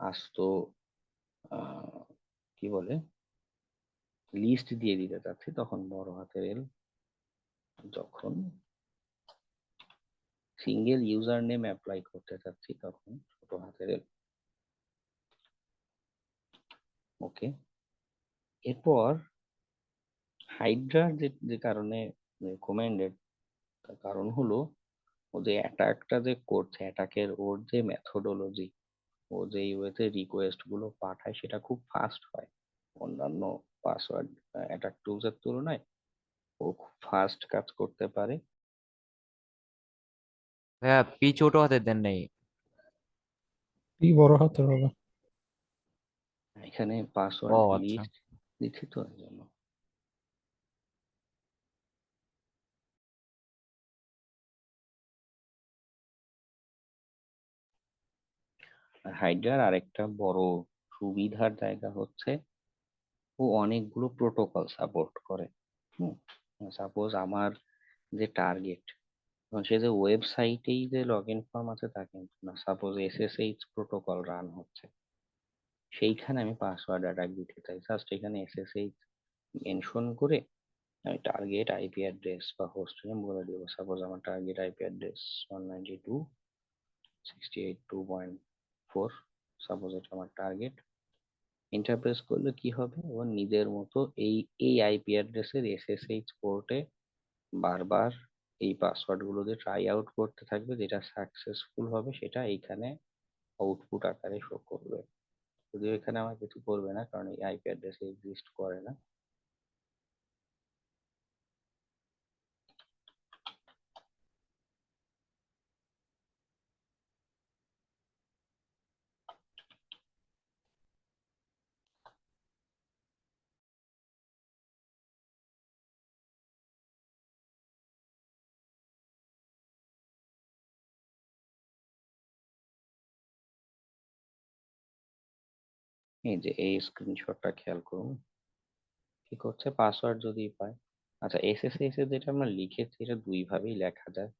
আস্ত কি বলে লিস্ট দিয়ে দিতে চাচ্ছি, তখন বড় হাতের এল। যখন সিঙ্গেল ইউজার নেম অ্যাপ্লাই করতে চাচ্ছি, তখন ছোট হাতের এল। ওকে, এরপর হাইড্রার যে কারণে রেকমেন্ডেড, তার কারণ হলো ও যে অ্যাটাকটা যে করছে, অ্যাটাকের ওর যে মেথোডোলজি, ও যে ওয়েতে রিকোয়েস্ট গুলো পাঠায়, সেটা খুব ফাস্ট হয় অন্যান্য পাসওয়ার্ড অ্যাটাক টুলস এর তুলনায়। ও খুব ফাস্ট কাজ করতে পারে। ভাইয়া পি ছোট হাতে দেন নাই। কি বড় হাতের হবে? এখানে ও পাসওয়ার্ড আচ্ছা। লিস্ট দিচ্ছি তো এই জন্য। হাইড্রার আরেকটা বড় সুবিধার জায়গা হচ্ছে ও অনেকগুলো প্রোটোকল সাপোর্ট করে। হুম, সাপোজ আমার যে টার্গেট, সে যে ওয়েবসাইটেই যে লগ ইন ফর্ম আছে তা কিন্তু না। সাপোজ SSH প্রোটোকল রান হচ্ছে, সেইখানে আমি পাসওয়ার্ড অ্যাটাক দিতে চাই। জাস্ট এখানে SSH মেনশন করে আমি টার্গেট আইপি অ্যাড্রেস বা হোস্ট নেম বলে দেবো। সাপোজ আমার টার্গেট আইপি অ্যাড্রেস 192.168.2.4। সাপোজ এটা আমার টার্গেট। ইন্টারপ্রেস করলে কি হবে, ও নিজের মতো এই এই আইপি অ্যাড্রেসের SSH পোর্টে বারবার এই পাসওয়ার্ড গুলো দিয়ে ট্রাই আউট করতে থাকবে। যেটা সাকসেসফুল হবে সেটা এইখানে আউটপুট আকারে শো করবে। যদিও এখানে আমার কিছু করবে না, কারণ এই আইপি অ্যাড্রেস এক্সিস্ট করে না। এই যে এই স্ক্রিনশটটা খেয়াল করুন, কি করছে, পাসওয়ার্ড যদি পায়। আচ্ছা, এসএসএইচ এ যেটা আমরা লিখেছি এটা দুই ভাবেই লেখা যায়।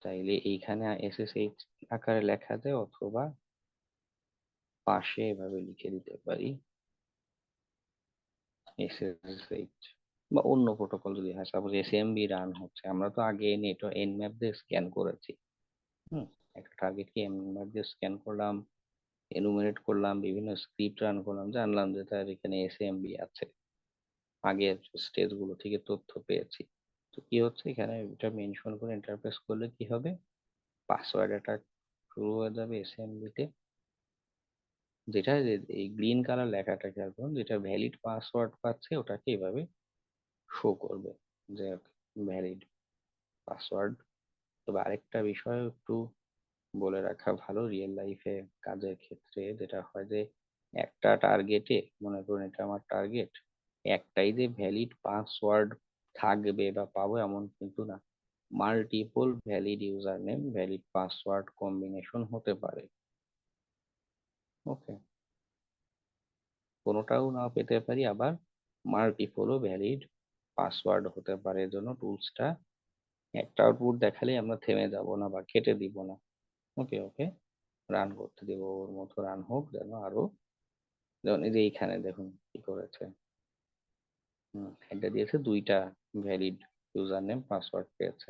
চাইলে এইখানে এসএসএইচ আকারে লেখা যায়, অথবা পাশে এভাবে লিখে দিতে পারি এসএসএইচ, বা অন্য প্রোটোকল যদি হয়, সাপোজ এসএমবি রান হচ্ছে, আমরা তো আগে নেটওয়ার্ক এনম্যাপ দিয়ে স্ক্যান করেছি। একটা টার্গেটকে এনম্যাপ দিয়ে স্ক্যান করলাম, এনুমারেট করলাম, বিভিন্ন স্ক্রিপ্ট রান করলাম, জানলাম যে তার এখানে এসএমবি আছে, আগের স্টেজ গুলো থেকে তথ্য পেয়েছি। তো কি হচ্ছে, এখানে এটা মেনশন করে ইন্টারফেস করলে কি হবে, পাসওয়ার্ড অ্যাটাক শুরু হয়ে যাবে এসএমবি তে। যেটা এই গ্রিন কালার লেখাটা খেয়াল করুন, যেটা ভ্যালিড পাসওয়ার্ড পাচ্ছে ওটাকে এভাবে শো করবে যে ভ্যালিড পাসওয়ার্ড। তবে আরেকটা বিষয় একটু বলে রাখা ভালো, রিয়েল লাইফে কাজের ক্ষেত্রে যেটা হয় যে একটা টার্গেটে, মনে করুন এটা আমার টার্গেট, একটাই যে ভ্যালিড পাসওয়ার্ড থাকবে বা পাবো এমন কিন্তু না, multiple valid user name valid password combination হতে পারে। ওকে, কোনোটাও না পেতে পারি, আবার মাল্টিপলও ভ্যালিড পাসওয়ার্ড হতে পারে। এজন্য টুলসটা একটা আউটপুট দেখালেই আমরা থেমে যাব না বা কেটে দিব না। ওকে ওকে, রান করতে দেবো, ওর মতো রান হোক, যেন আরো, যেমন এই যে এইখানে দেখুন কি করেছে, এটা দিয়েছে দুইটা ভ্যালিড ইউজার নেম পাসওয়ার্ড পেয়েছে।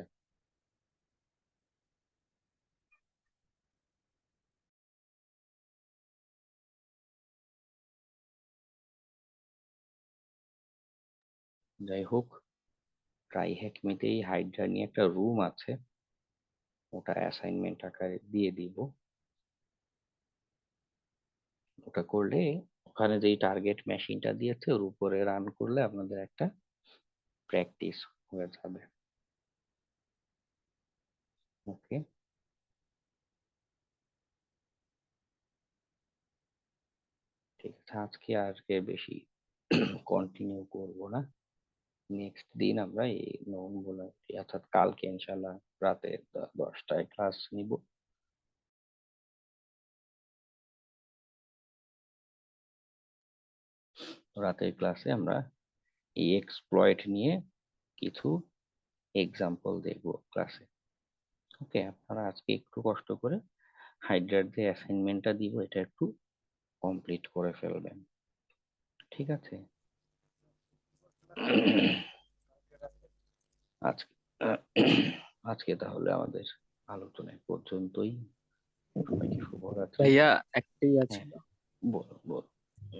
যাই হোক, ট্রাই হ্যাকমিতেই হাইড্রা নিয়ে একটা রুম আছে, ওটা অ্যাসাইনমেন্ট আকারে দিয়ে দিব। ওটা করলে ওখানে যেই টার্গেট মেশিনটা দিয়েছে ওর উপরে রান করলে আপনাদের একটা প্র্যাকটিস হয়ে যাবে। ওকে, ঠিক আছে, আজকে বেশি কন্টিনিউ করব না। নেক্সট দিন আমরা এই নোন গুলো, অর্থাৎ কালকে ইনশাল্লাহ রাতে 10টায় ক্লাস নিব। রাতের ক্লাসে আমরা এই এক্সপ্লয়েট নিয়ে কিছু এক্সাম্পল দেখব ক্লাসে। ওকে, আপনারা আজকে একটু কষ্ট করে হাইড্রার যে অ্যাসাইনমেন্টটা দিব এটা একটু কমপ্লিট করে ফেলবেন, ঠিক আছে? আজকে আজকে তাহলে আমাদের আলোচনা এ পর্যন্তই। সবাইকে শুভরাত্রি। ভাইয়া একটাই হ্যাঁ, আছে। বলো বলো।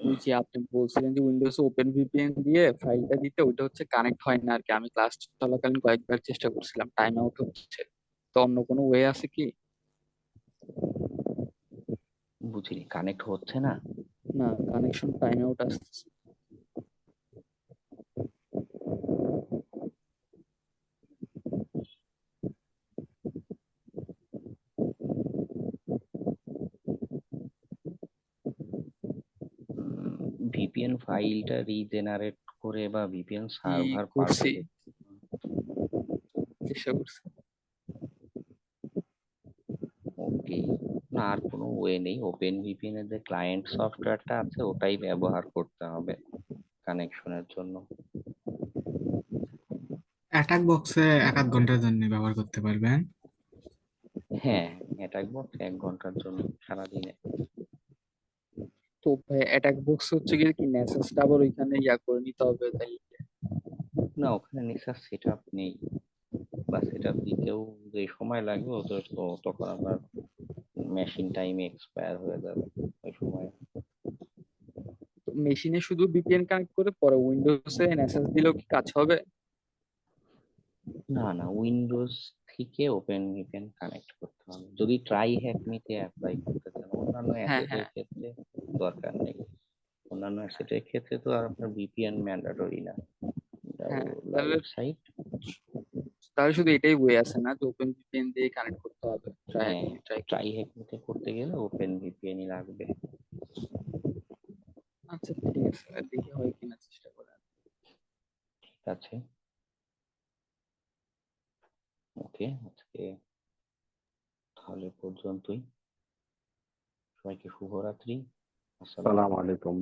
ওই যে আপনি বলছিলেন যে উইন্ডোজ ওপেন ভিপিএন দিয়ে ফাইলটা দিতে, ওইটা হচ্ছে কানেক্ট হয় না আর কি। আমি ক্লাস চলাকালীন কয়েকবার চেষ্টা করছিলাম, টাইম আউট হচ্ছে। তো অন্য কোনো ওয়ে আছে কি? বুঝিনি, কানেক্ট হচ্ছে না? না, কানেকশন টাইম আউট আসছে। ভিপিএন ফাইলটা রিজেনারেট করে বা ভিপিএন কি সার্ভার করছি, পাল্টালে। চেষ্টা করছি। ওকে, না আর কোনো ওয়ে নেই, ওপেন ভিপিএন এর যে ক্লায়েন্ট সফটওয়্যারটা আছে ওটাই ব্যবহার করতে হবে কানেকশনের জন্য। অ্যাটাক বক্সে 1 আধ ঘন্টার জন্য ব্যবহার করতে পারবেন। হ্যাঁ, এটা একবার 1 ঘন্টার জন্য সারাদিনে। তো ভাই অ্যাটাক বক্স হচ্ছে কি, কি মেসেজটা আবার ওইখানে ইয়া করে নিতে হবে তাই? না, ওখানে নেক্সাস সেট আপ নেই, বা সেট আপ দিতেও যে সময় লাগবে ওদের তো তখন আপনার মেশিন টাইম এক্সপায়ার হয়ে যাবে ওই সময়। মেশিনে শুধু ভিপিএন কানেক্ট করে পরে উইন্ডোজে এনএসএস দিলেও কি কাজ হবে? না না, উইন্ডোজ থেকে ওপেন ভিপিএন কানেক্ট করতে হবে যদি ট্রাই হ্যাকমিতে অ্যাপ্লাই করতে চান। অন্যান্য হ্যাঁ অ্যাসেটের হ্যাঁ। ক্ষেত্রে দরকার নেই। অন্যান্য অ্যাসেটের ক্ষেত্রে তো আর আপনার ভিপিএন ম্যান্ডেটরি না, হ্যাঁ লাইভ তাহলে, সাইট। তাহলে শুধু এটাই বই আছে না যে ওপেন ভিপিএন দিয়ে কানেক্ট করতে হবে? ট্রাই হ্যাঁ, ট্রাই ট্রাই হ্যাকমিতে করতে গেলে ওপেন ভিপিএনই লাগবে। আচ্ছা ঠিক আছে, দেখি হয় কিনা, চেষ্টা করে। ঠিক আছে, ওকে, আজকে তাহলে পর্যন্তই। সবাইকে শুভরাত্রি। আসসালামু আসসালামু আলাইকুম।